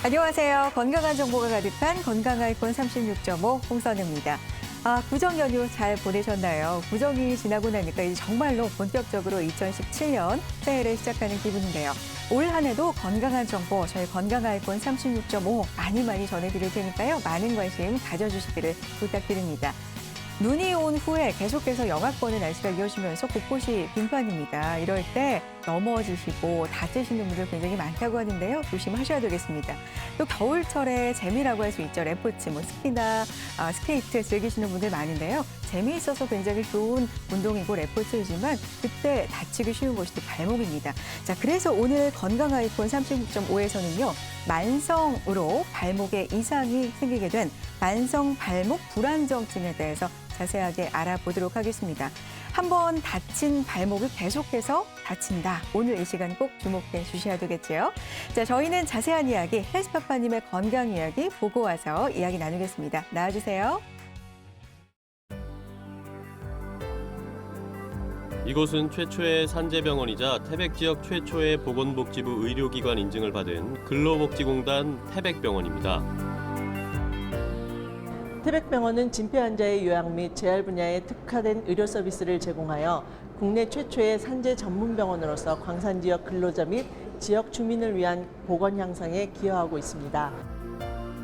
안녕하세요. 건강한 정보가 가득한 건강 아이콘 36.5 홍선우입니다. 구정 연휴 잘 보내셨나요? 구정이 지나고 나니까 이제 정말로 본격적으로 2017년 새해를 시작하는 기분인데요. 올 한 해도 건강한 정보 저희 건강 아이콘 36.5 많이 전해드릴 테니까요. 많은 관심 가져주시기를 부탁드립니다. 눈이 온 후에 계속해서 영하권의 날씨가 이어지면서 곳곳이 빙판입니다. 이럴 때 넘어지시고 다치시는 분들 굉장히 많다고 하는데요. 조심하셔야 되겠습니다. 또 겨울철에 재미라고 할 수 있죠. 레포츠, 스키나 스케이트 즐기시는 분들 많은데요. 재미있어서 굉장히 좋은 운동이고 레포츠이지만 그때 다치기 쉬운 곳이 또 발목입니다. 자, 그래서 오늘 건강 아이콘 36.5에서는요. 만성으로 발목에 이상이 생기게 된 만성 발목 불안정증에 대해서 자세하게 알아보도록 하겠습니다. 한번 다친 발목을 계속해서 다친다. 오늘 이 시간 꼭 주목해 주셔야 되겠죠. 자, 저희는 자세한 이야기 헬스파파님의 건강 이야기 보고 와서 이야기 나누겠습니다. 나와주세요. 이곳은 최초의 산재병원이자 태백 지역 최초의 보건복지부 의료기관 인증을 받은 근로복지공단 태백병원입니다. 태백병원은 진폐 환자의 요양 및 재활 분야에 특화된 의료 서비스를 제공하여 국내 최초의 산재 전문 병원으로서 광산 지역 근로자 및 지역 주민을 위한 보건 향상에 기여하고 있습니다.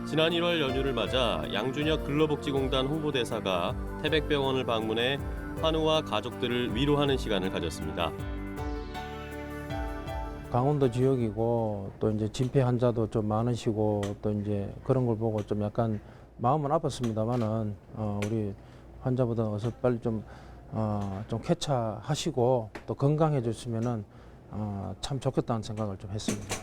지난 1월 연휴를 맞아 양준혁 근로복지공단 홍보대사가 태백병원을 방문해 환우와 가족들을 위로하는 시간을 가졌습니다. 강원도 지역이고 또 이제 진폐 환자도 좀 많으시고 또 이제 그런 걸 보고 좀 약간 마음은 아팠습니다만은 우리 환자보다 어서 빨리 좀 쾌차하시고 또 건강해졌으면은 참 좋겠다는 생각을 좀 했습니다.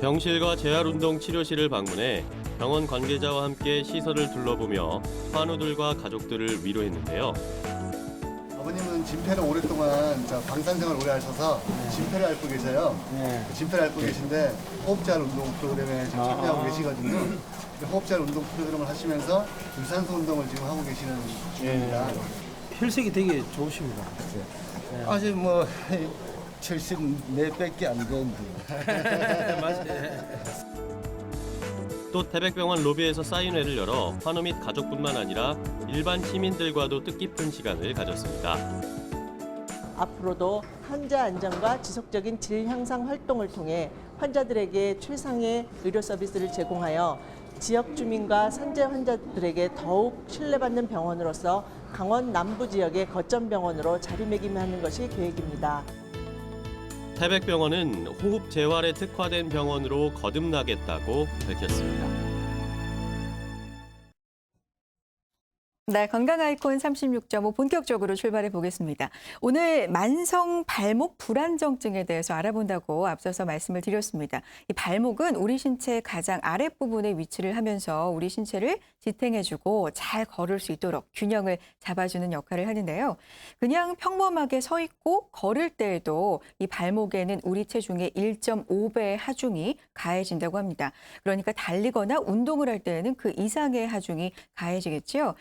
병실과 재활운동 치료실을 방문해 병원 관계자와 함께 시설을 둘러보며 환우들과 가족들을 위로했는데요. 아버님은 진폐를 오랫동안 방산 생활을 오래 하셔서 진폐를 앓고 계세요. 네. 진폐를 앓고 계신데 호흡잘 운동 프로그램에 지금 참여하고 계시거든요. 호흡잘 운동 프로그램을 하시면서 유산소 운동을 지금 하고 계시는 중입니다. 혈색이 되게 좋으십니다. 네. 아직 74밖에 안 되는데. 맞아요. 또 태백병원 로비에서 사인회를 열어 환우 및 가족뿐만 아니라 일반 시민들과도 뜻깊은 시간을 가졌습니다. 앞으로도 환자 안전과 지속적인 질 향상 활동을 통해 환자들에게 최상의 의료 서비스를 제공하여 지역 주민과 산재 환자들에게 더욱 신뢰받는 병원으로서 강원 남부 지역의 거점 병원으로 자리매김하는 것이 계획입니다. 태백병원은 호흡 재활에 특화된 병원으로 거듭나겠다고 밝혔습니다. 네, 건강 아이콘 36.5 본격적으로 출발해 보겠습니다. 오늘 만성 발목 불안정증에 대해서 알아본다고 앞서서 말씀을 드렸습니다. 이 발목은 우리 신체 가장 아랫부분에 위치를 하면서 우리 신체를 지탱해주고 잘 걸을 수 있도록 균형을 잡아주는 역할을 하는데요. 그냥 평범하게 서 있고 걸을 때에도 이 발목에는 우리 체중의 1.5배의 하중이 가해진다고 합니다. 그러니까 달리거나 운동을 할 때에는 그 이상의 하중이 가해지겠죠.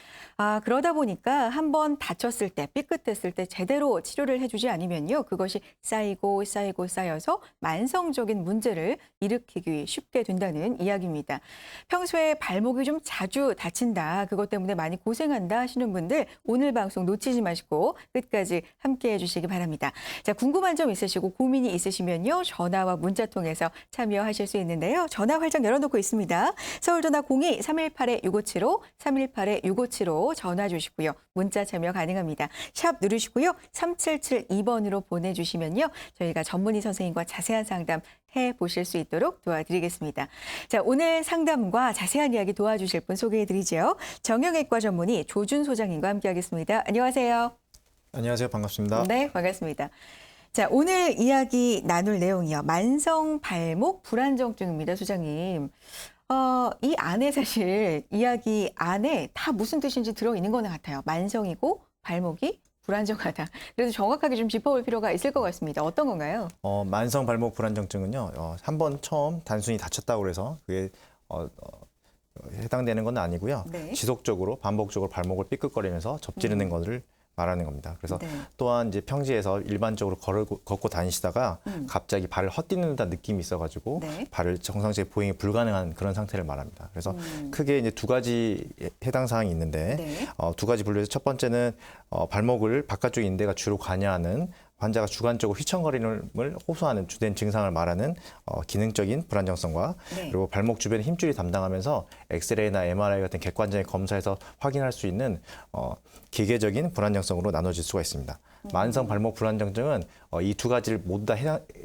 그러다 보니까 한번 다쳤을 때, 삐끗했을 때 제대로 치료를 해주지 않으면요. 그것이 쌓여서 만성적인 문제를 일으키기 쉽게 된다는 이야기입니다. 평소에 발목이 좀 자주 다친다, 그것 때문에 많이 고생한다 하시는 분들 오늘 방송 놓치지 마시고 끝까지 함께해 주시기 바랍니다. 자, 궁금한 점 있으시고 고민이 있으시면요. 전화와 문자 통해서 참여하실 수 있는데요. 전화 활짝 열어놓고 있습니다. 서울 전화 02-318-6575, 318-6575 전화 주시고요. 문자 참여 가능합니다. 샵 누르시고요. 3772번으로 보내주시면요. 저희가 전문의 선생님과 자세한 상담 해보실 수 있도록 도와드리겠습니다. 자, 오늘 상담과 자세한 이야기 도와주실 분 소개해드리죠. 정형외과 전문의 조준 소장님과 함께하겠습니다. 안녕하세요. 안녕하세요. 반갑습니다. 네, 반갑습니다. 자, 오늘 이야기 나눌 내용이요. 만성 발목 불안정증입니다, 소장님. 이 안에 사실 이야기 안에 다 무슨 뜻인지 들어있는 거는 같아요. 만성이고 발목이 불안정하다. 그래서 정확하게 좀 짚어볼 필요가 있을 것 같습니다. 어떤 건가요? 만성 발목 불안정증은요. 한번 처음 단순히 다쳤다고 해서 그게 해당되는 건 아니고요. 네. 지속적으로 반복적으로 발목을 삐끗거리면서 접지르는 것을 말하는 겁니다. 그래서 네. 또한 이제 평지에서 일반적으로 걷고 다니시다가 갑자기 발을 헛디는 듯한 느낌이 있어가지고 네. 발을 정상적인 보행이 불가능한 그런 상태를 말합니다. 그래서 크게 이제 두 가지 해당 사항이 있는데 네. 두 가지 분류에서 첫 번째는 발목을 바깥쪽 인대가 주로 관여하는 환자가 주관적으로 휘청거림을 호소하는 주된 증상을 말하는 기능적인 불안정성과 네. 그리고 발목 주변에 힘줄이 담당하면서 엑스레이나 MRI 같은 객관적인 검사에서 확인할 수 있는 기계적인 불안정성으로 나눠질 수가 있습니다. 만성 발목 불안정증은 이 두 가지를 모두 다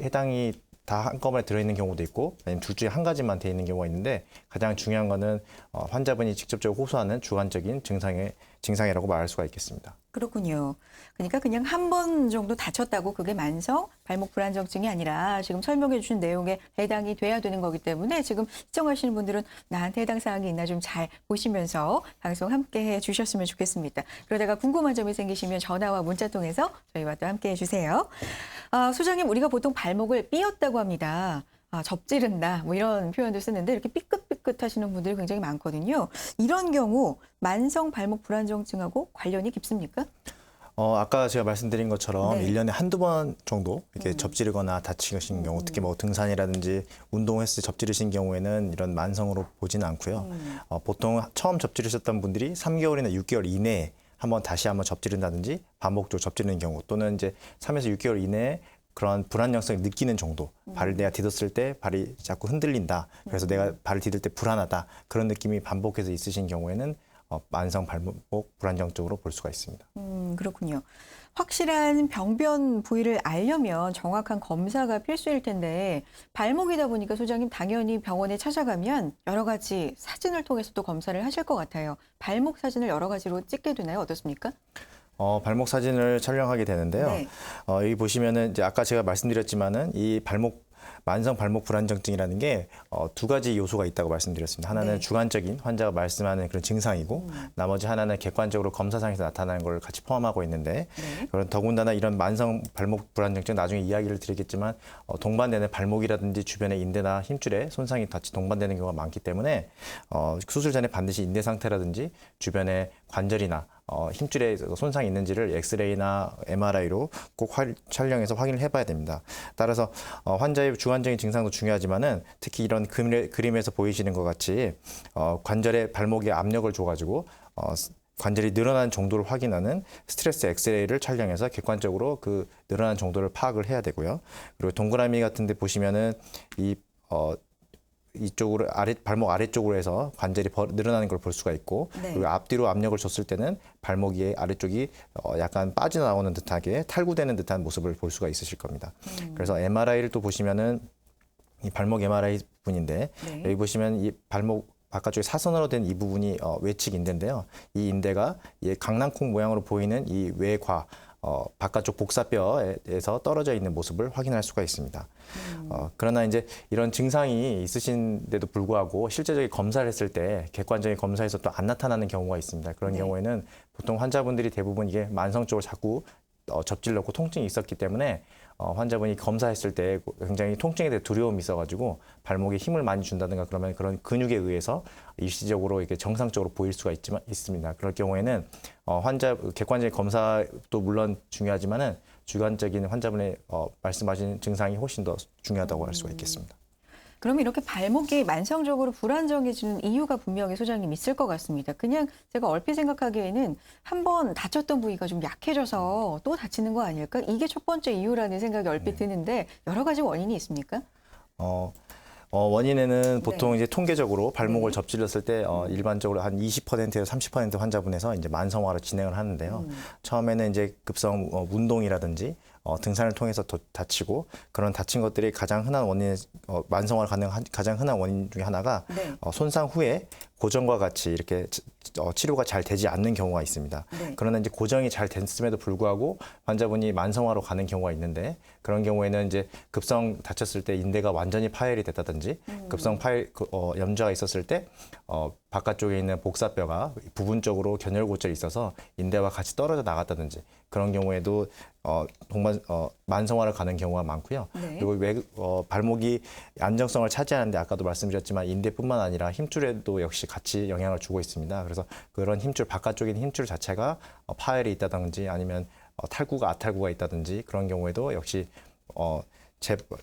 해당이 다 한꺼번에 들어있는 경우도 있고 아니면 둘 중에 한 가지만 돼 있는 경우가 있는데 가장 중요한 거는 환자분이 직접적으로 호소하는 주관적인 증상이라고 말할 수가 있겠습니다. 그렇군요. 그러니까 그냥 한 번 정도 다쳤다고 그게 만성 발목 불안정증이 아니라 지금 설명해 주신 내용에 해당이 돼야 되는 거기 때문에 지금 시청하시는 분들은 나한테 해당 사항이 있나 좀 잘 보시면서 방송 함께 해 주셨으면 좋겠습니다. 그러다가 궁금한 점이 생기시면 전화와 문자 통해서 저희와 또 함께 해 주세요. 소장님, 우리가 보통 발목을 삐었다고 합니다. 접지른다 뭐 이런 표현도 쓰는데 이렇게 삐끗삐끗 하시는 분들이 굉장히 많거든요. 이런 경우 만성 발목 불안정증하고 관련이 깊습니까? 아까 제가 말씀드린 것처럼 네. 1년에 한두 번 정도 이렇게 접지르거나 다치신 경우, 특히 뭐 등산이라든지 운동했을 때 접지르신 경우에는 이런 만성으로 보지는 않고요. 보통 처음 접지르셨던 분들이 3개월이나 6개월 이내에 다시 한번 접지른다든지 반복적으로 접지르는 경우 또는 이제 3에서 6개월 이내에 그런 불안정성을 느끼는 정도, 발을 내가 디뎠을 때 발이 자꾸 흔들린다. 그래서 내가 발을 디딜 때 불안하다. 그런 느낌이 반복해서 있으신 경우에는 만성 발목 불안정증으로 볼 수가 있습니다. 그렇군요. 확실한 병변 부위를 알려면 정확한 검사가 필수일 텐데 발목이다 보니까 소장님 당연히 병원에 찾아가면 여러 가지 사진을 통해서 또 검사를 하실 것 같아요. 발목 사진을 여러 가지로 찍게 되나요? 어떻습니까? 발목 사진을 촬영하게 되는데요. 네. 여기 보시면은 이제 아까 제가 말씀드렸지만은 이 만성 발목 불안정증이라는 게 두 가지 요소가 있다고 말씀드렸습니다. 하나는 네. 주관적인 환자가 말씀하는 그런 증상이고 나머지 하나는 객관적으로 검사상에서 나타나는 걸 같이 포함하고 있는데 네. 그런 더군다나 이런 만성 발목 불안정증 나중에 이야기를 드리겠지만 동반되는 발목이라든지 주변의 인대나 힘줄에 손상이 같이 동반되는 경우가 많기 때문에 수술 전에 반드시 인대 상태라든지 주변의 관절이나 힘줄에 손상이 있는지를 엑스레이나 MRI로 꼭 촬영해서 확인을 해봐야 됩니다. 따라서 환자의 주관적인 증상도 중요하지만은 특히 이런 그림에서 보이시는 것 같이 관절에 발목에 압력을 줘가지고 관절이 늘어난 정도를 확인하는 스트레스 엑스레이를 촬영해서 객관적으로 그 늘어난 정도를 파악을 해야 되고요. 그리고 동그라미 같은 데 보시면은 이쪽으로 발목 아래쪽으로 해서 관절이 늘어나는 걸 볼 수가 있고 네. 그리고 앞뒤로 압력을 줬을 때는 발목이 아래쪽이 약간 빠져나오는 듯하게 탈구되는 듯한 모습을 볼 수가 있으실 겁니다. 그래서 MRI를 또 보시면은 이 발목 MRI 부분인데 네. 여기 보시면 이 발목 바깥쪽에 사선으로 된 이 부분이 외측 인대인데요. 이 인대가 이 강낭콩 모양으로 보이는 이 외과 바깥쪽 복사뼈에서 떨어져 있는 모습을 확인할 수가 있습니다. 그러나 이제 이런 증상이 있으신데도 불구하고 실제적인 검사를 했을 때 객관적인 검사에서 또 안 나타나는 경우가 있습니다. 그런 네. 경우에는 보통 환자분들이 대부분 이게 만성적으로 자꾸 접질렀고 통증이 있었기 때문에 환자분이 검사했을 때 굉장히 통증에 대해 두려움이 있어가지고 발목에 힘을 많이 준다든가 그러면 그런 근육에 의해서 일시적으로 이렇게 정상적으로 보일 수가 있습니다. 그럴 경우에는 환자 객관적인 검사도 물론 중요하지만은 주관적인 환자분의 말씀하신 증상이 훨씬 더 중요하다고 할 수가 있겠습니다. 그러면 이렇게 발목이 만성적으로 불안정해지는 이유가 분명히 소장님 있을 것 같습니다. 그냥 제가 얼핏 생각하기에는 한번 다쳤던 부위가 좀 약해져서 또 다치는 거 아닐까? 이게 첫 번째 이유라는 생각이 얼핏 드는데 여러 가지 원인이 있습니까? 원인에는 보통 네. 이제 통계적으로 발목을 네. 접질렀을 때 일반적으로 한 20%에서 30% 환자분에서 이제 만성화로 진행을 하는데요. 처음에는 이제 급성 운동이라든지 등산을 통해서 다치고 그런 다친 것들이 가장 흔한 원인, 만성화가 가능한 가장 흔한 원인 중에 하나가 네. 손상 후에 고정과 같이 이렇게 치료가 잘 되지 않는 경우가 있습니다. 네. 그러나 이제 고정이 잘 됐음에도 불구하고 환자분이 만성화로 가는 경우가 있는데 그런 경우에는 이제 급성 다쳤을 때 인대가 완전히 파열이 됐다든지 급성 염좌가 있었을 때 바깥쪽에 있는 복사뼈가 부분적으로 견열고절이 있어서 인대와 같이 떨어져 나갔다든지 그런 경우에도 만성화를 가는 경우가 많고요. 네. 그리고 발목이 안정성을 차지하는데 아까도 말씀드렸지만 인대뿐만 아니라 힘줄에도 역시 같이 영향을 주고 있습니다. 그래서 그런 힘줄 바깥쪽에 있는 힘줄 자체가 파열이 있다든지 아니면 탈구가 아탈구가 있다든지 그런 경우에도 역시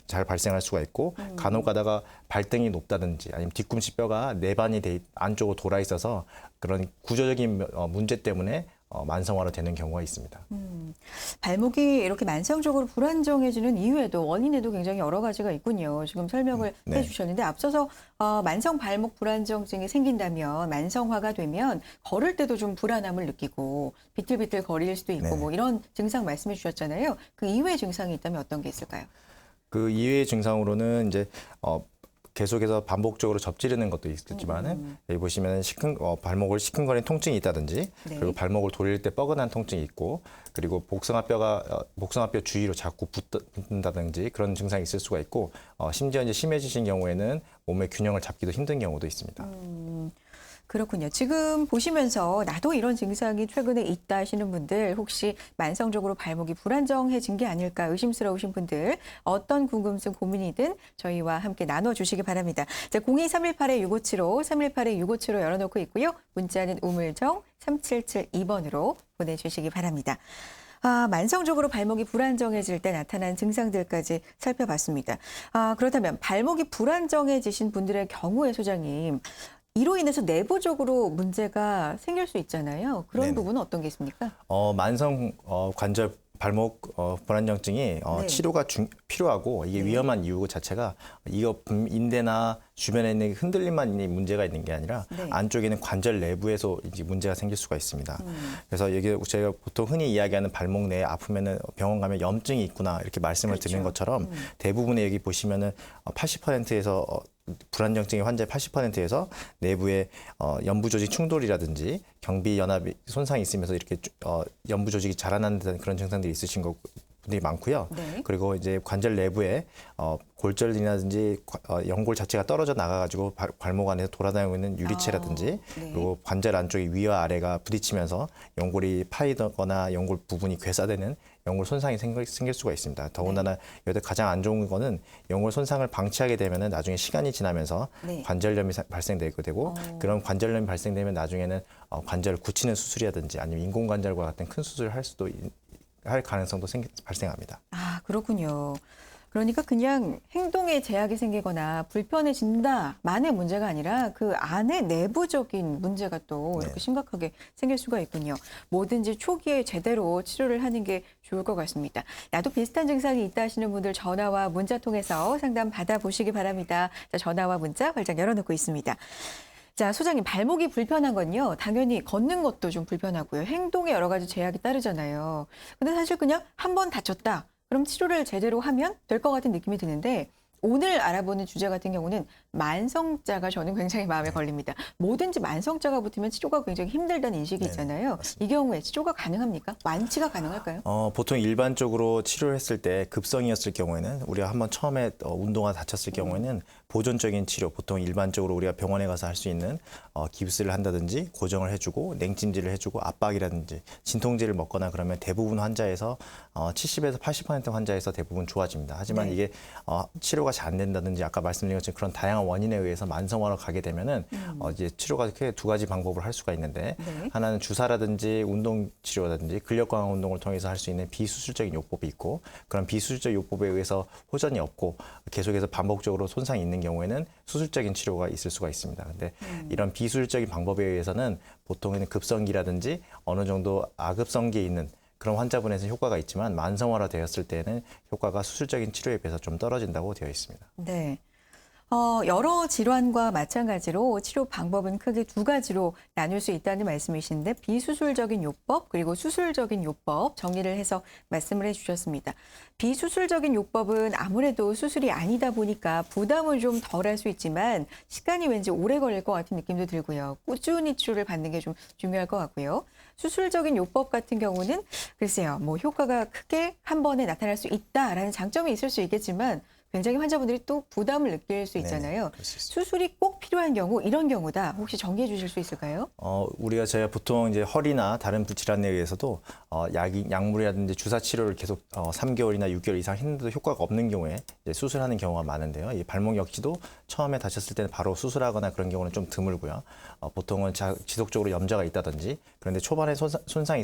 잘 발생할 수가 있고 간혹 가다가 발등이 높다든지 아니면 뒤꿈치 뼈가 내반이 안쪽으로 돌아 있어서 그런 구조적인 문제 때문에 만성화로 되는 경우가 있습니다. 발목이 이렇게 만성적으로 불안정해지는 이유에도 원인에도 굉장히 여러 가지가 있군요. 지금 설명을 네. 해주셨는데 앞서서 만성 발목 불안정증이 생긴다면 만성화가 되면 걸을 때도 좀 불안함을 느끼고 비틀비틀 거릴 수도 있고 네. 뭐 이런 증상 말씀해 주셨잖아요. 그 이외의 증상이 있다면 어떤 게 있을까요? 그 이외의 증상으로는 이제 계속해서 반복적으로 접지르는 것도 있겠지만은 여기 보시면 발목을 시큰거리는 통증이 있다든지 네. 그리고 발목을 돌릴 때 뻐근한 통증이 있고 그리고 복숭아뼈 주위로 자꾸 붙는다든지 그런 증상이 있을 수가 있고 심지어 이제 심해지신 경우에는 몸의 균형을 잡기도 힘든 경우도 있습니다. 그렇군요. 지금 보시면서 나도 이런 증상이 최근에 있다 하시는 분들 혹시 만성적으로 발목이 불안정해진 게 아닐까 의심스러우신 분들 어떤 궁금증 고민이든 저희와 함께 나눠주시기 바랍니다. 자, 02318-6575, 318-6575 열어놓고 있고요. 문자는 우물정 3772번으로 보내주시기 바랍니다. 만성적으로 발목이 불안정해질 때 나타난 증상들까지 살펴봤습니다. 그렇다면 발목이 불안정해지신 분들의 경우에 소장님, 이로 인해서 내부적으로 문제가 생길 수 있잖아요. 그런 네네. 부분은 어떤 게 있습니까? 만성 관절 발목 불안정증이 네. 치료가 필요하고 이게 위험한 이유 자체가 이거 인대나 주변에 있는 흔들림만 있는 문제가 있는 게 아니라 네. 안쪽에는 관절 내부에서 이제 문제가 생길 수가 있습니다. 그래서 이게 제가 보통 흔히 이야기하는 발목 내에 아프면은 병원 가면 염증이 있구나 이렇게 말씀을 그렇죠. 드리는 것처럼 대부분의 여기 보시면은 80%에서 불안정증의 환자의 80%에서 내부에 연부 조직 충돌이라든지 경비 연합이 손상이 있으면서 이렇게 연부 조직이 자라나는 듯한 그런 증상들이 있으신 분들이 많고요. 네. 그리고 이제 관절 내부에 골절이라든지 연골 자체가 떨어져 나가가지고 발목 안에서 돌아다니고 있는 유리체라든지 네. 그리고 관절 안쪽이 위와 아래가 부딪히면서 연골이 파이거나 연골 부분이 괴사되는 연골 손상이 생길 수가 있습니다. 더군다나 여기서 가장 안 좋은 거는 연골 손상을 방치하게 되면은 나중에 시간이 지나면서 네. 관절염이 발생되게 되고 그런 관절염이 발생되면 나중에는 관절을 굳히는 수술이라든지 아니면 인공관절과 같은 큰 수술을 할 가능성도 발생합니다. 그렇군요. 그러니까 그냥 행동에 제약이 생기거나 불편해진다만의 문제가 아니라 그 안에 내부적인 문제가 또 이렇게 심각하게 생길 수가 있군요. 뭐든지 초기에 제대로 치료를 하는 게 좋을 것 같습니다. 나도 비슷한 증상이 있다 하시는 분들 전화와 문자 통해서 상담 받아보시기 바랍니다. 자, 전화와 문자 활짝 열어놓고 있습니다. 자, 소장님, 발목이 불편한 건요, 당연히 걷는 것도 좀 불편하고요. 행동에 여러 가지 제약이 따르잖아요. 근데 사실 그냥 한 번 다쳤다. 그럼 치료를 제대로 하면 될 것 같은 느낌이 드는데 오늘 알아보는 주제 같은 경우는 만성자가 저는 굉장히 마음에 걸립니다. 뭐든지 만성자가 붙으면 치료가 굉장히 힘들다는 인식이 있잖아요. 이 경우에 치료가 가능합니까? 완치가 가능할까요? 보통 일반적으로 치료를 했을 때 급성이었을 경우에는 우리가 한번 처음에 운동화 다쳤을 경우에는 보존적인 치료, 보통 일반적으로 우리가 병원에 가서 할 수 있는 깁스를 한다든지 고정을 해주고 냉찜질을 해주고 압박이라든지 진통제를 먹거나 그러면 대부분 환자에서 70에서 80% 환자에서 대부분 좋아집니다. 하지만 네. 이게 치료가 잘 안 된다든지 아까 말씀드린 것처럼 그런 다양한 원인에 의해서 만성화로 가게 되면은 이제 치료가 크게 두 가지 방법을 할 수가 있는데 네. 하나는 주사라든지 운동 치료라든지 근력 강화 운동을 통해서 할 수 있는 비수술적인 요법이 있고 그런 비수술적 요법에 의해서 호전이 없고 계속해서 반복적으로 손상이 있는 경우에는 수술적인 치료가 있을 수가 있습니다. 근데 이런 비수술적인 방법에 의해서는 보통은 급성기라든지 어느 정도 아급성기에 있는 그런 환자분에서는 효과가 있지만 만성화로 되었을 때는 효과가 수술적인 치료에 비해서 좀 떨어진다고 되어 있습니다. 네. 여러 질환과 마찬가지로 치료 방법은 크게 두 가지로 나눌 수 있다는 말씀이신데 비수술적인 요법 그리고 수술적인 요법 정리를 해서 말씀을 해주셨습니다. 비수술적인 요법은 아무래도 수술이 아니다 보니까 부담을 좀 덜 할 수 있지만 시간이 왠지 오래 걸릴 것 같은 느낌도 들고요. 꾸준히 치료를 받는 게 좀 중요할 것 같고요. 수술적인 요법 같은 경우는 글쎄요, 뭐 효과가 크게 한 번에 나타날 수 있다라는 장점이 있을 수 있겠지만 굉장히 환자분들이 또 부담을 느낄 수 있잖아요. 그럴 수 있습니다. 수술이 꼭 필요한 경우 이런 경우다. 혹시 정리해 주실 수 있을까요? 저희가 보통 이제 허리나 다른 질환에 의해서도 약물이라든지 주사 치료를 계속 3개월이나 6개월 이상 했는데도 효과가 없는 경우에 이제 수술하는 경우가 많은데요. 이 발목 역시도 처음에 다쳤을 때는 바로 수술하거나 그런 경우는 좀 드물고요. 보통은 지속적으로 염좌가 있다든지 그런데 초반에 손상이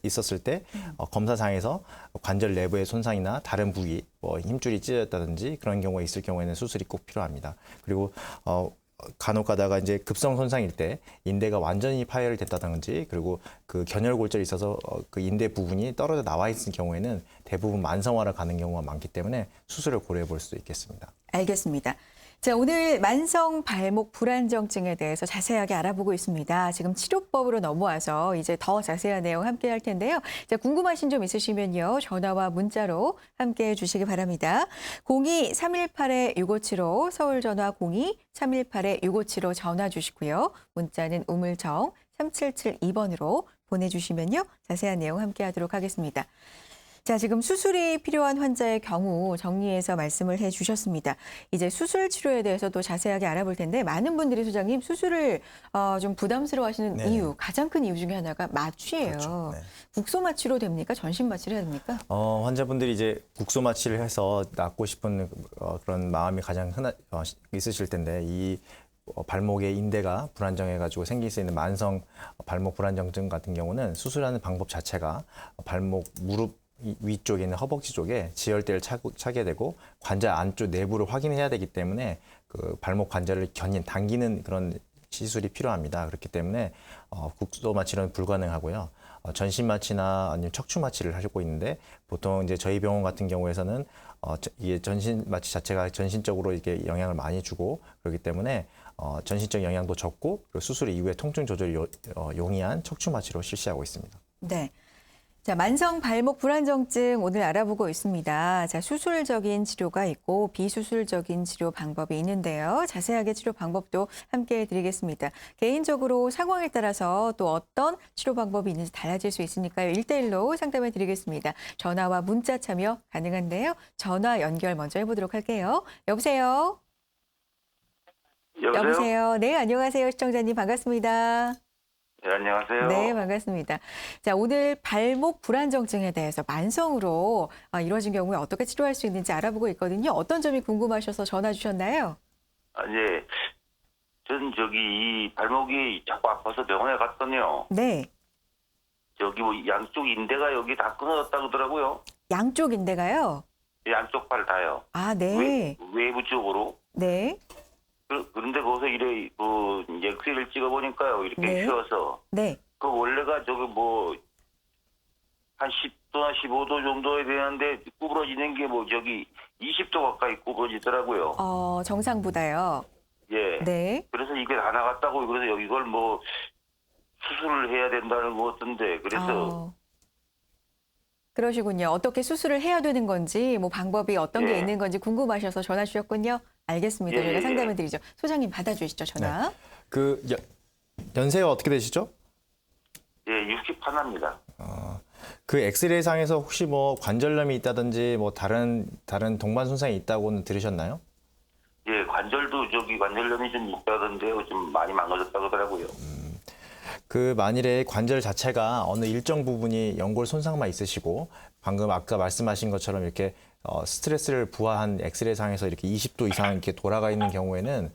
있었을 때 검사상에서 관절 내부의 손상이나 다른 부위, 힘줄이 찢어졌다든지 그런 경우가 있을 경우에는 수술이 꼭 필요합니다. 그리고 간혹 가다가 이제 급성 손상일 때 인대가 완전히 파열됐다든지 그리고 그 견열골절이 있어서 그 인대 부분이 떨어져 나와 있는 경우에는 대부분 만성화를 가는 경우가 많기 때문에 수술을 고려해 볼 수도 있겠습니다. 알겠습니다. 자, 오늘 만성 발목 불안정증에 대해서 자세하게 알아보고 있습니다. 지금 치료법으로 넘어와서 이제 더 자세한 내용 함께 할 텐데요. 자, 궁금하신 점 있으시면요. 전화와 문자로 함께 해 주시기 바랍니다. 02-318-6575 서울 전화 02-318-6575 전화 주시고요. 문자는 우물정 3772번으로 보내주시면요. 자세한 내용 함께 하도록 하겠습니다. 자, 지금 수술이 필요한 환자의 경우 정리해서 말씀을 해 주셨습니다. 이제 수술 치료에 대해서도 자세하게 알아볼 텐데 많은 분들이 소장님 수술을 좀 부담스러워하시는 네. 이유, 가장 큰 이유 중에 하나가 마취예요. 그렇죠. 네. 국소 마취로 됩니까? 전신 마취를 해야 됩니까? 환자분들이 이제 국소 마취를 해서 낫고 싶은 그런 마음이 가장 있으실 텐데 이 발목의 인대가 불안정해가지고 생길 수 있는 만성 발목 불안정증 같은 경우는 수술하는 방법 자체가 발목, 무릎 위쪽에 있는 허벅지 쪽에 지혈대를 차게 되고 관절 안쪽 내부를 확인해야 되기 때문에 그 발목 관절을 당기는 그런 시술이 필요합니다. 그렇기 때문에 국소 마취는 불가능하고요. 전신 마취나 아니면 척추 마취를 하고 있는데 보통 이제 저희 병원 같은 경우에서는 이게 전신 마취 자체가 전신적으로 이게 영향을 많이 주고 그렇기 때문에 전신적 영향도 적고 그리고 수술 이후에 통증 조절이 용이한 척추 마취로 실시하고 있습니다. 네. 자, 만성 발목 불안정증 오늘 알아보고 있습니다. 자, 수술적인 치료가 있고 비수술적인 치료 방법이 있는데요. 자세하게 치료 방법도 함께 해드리겠습니다. 개인적으로 상황에 따라서 또 어떤 치료 방법이 있는지 달라질 수 있으니까요. 1대1로 상담해 드리겠습니다. 전화와 문자 참여 가능한데요. 전화 연결 먼저 해보도록 할게요. 여보세요? 여보세요? 네, 안녕하세요. 시청자님 반갑습니다. 네, 안녕하세요. 네, 반갑습니다. 자, 오늘 발목 불안정증에 대해서 만성으로 이루어진 경우에 어떻게 치료할 수 있는지 알아보고 있거든요. 어떤 점이 궁금하셔서 전화 주셨나요? 예. 전 이 발목이 자꾸 아파서 병원에 갔더니요. 네, 뭐 양쪽 인대가 여기 다 끊어졌다 그러더라고요. 양쪽 인대가요? 양쪽 팔 다요. 아, 네. 외부 쪽으로. 네, 그런데 거기서 엑스레이를 찍어보니까요. 이렇게 네. 휘어서. 네. 그 원래가 한 10도나 15도 정도에 되는데 구부러지는 게 20도 가까이 구부러지더라고요. 정상보다요. 예. 네. 그래서 이게 다 나갔다고 그래서 이걸 수술을 해야 된다는 것 같은데 그래서 그러시군요. 어떻게 수술을 해야 되는 건지, 방법이 어떤 게 예. 있는 건지 궁금하셔서 전화 주셨군요. 알겠습니다. 예, 저희가 예. 상담해 드리죠. 소장님 받아주시죠, 전화. 그 연세가 어떻게 되시죠? 예, 60하나입니다. 그 엑스레이 상에서 혹시 관절염이 있다든지 다른 동반 손상이 있다고는 들으셨나요? 예, 관절도 관절염이 좀 있다던데요. 좀 많이 망가졌다고 하더라고요. 그 만일에 관절 자체가 어느 일정 부분이 연골 손상만 있으시고 방금 아까 말씀하신 것처럼 이렇게 스트레스를 부과한 엑스레이 상에서 이렇게 20도 이상 이렇게 돌아가 있는 경우에는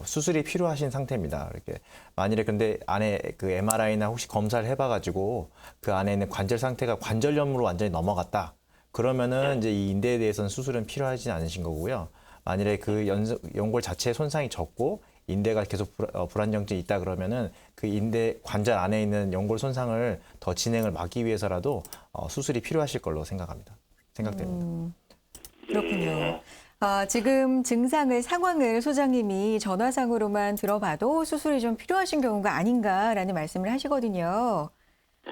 수술이 필요하신 상태입니다. 이렇게 만일에 근데 안에 그 MRI나 혹시 검사를 해봐가지고 그 안에 있는 관절 상태가 관절염으로 완전히 넘어갔다. 그러면은 이제 이 인대에 대해서는 수술은 필요하지 않으신 거고요. 만일에 그 연골 자체의 손상이 적고 인대가 계속 불안정증이 있다 그러면은 그 인대 관절 안에 있는 연골 손상을 더 진행을 막기 위해서라도 수술이 필요하실 걸로 생각됩니다. 그렇군요. 지금 상황을 소장님이 전화상으로만 들어봐도 수술이 좀 필요하신 경우가 아닌가라는 말씀을 하시거든요.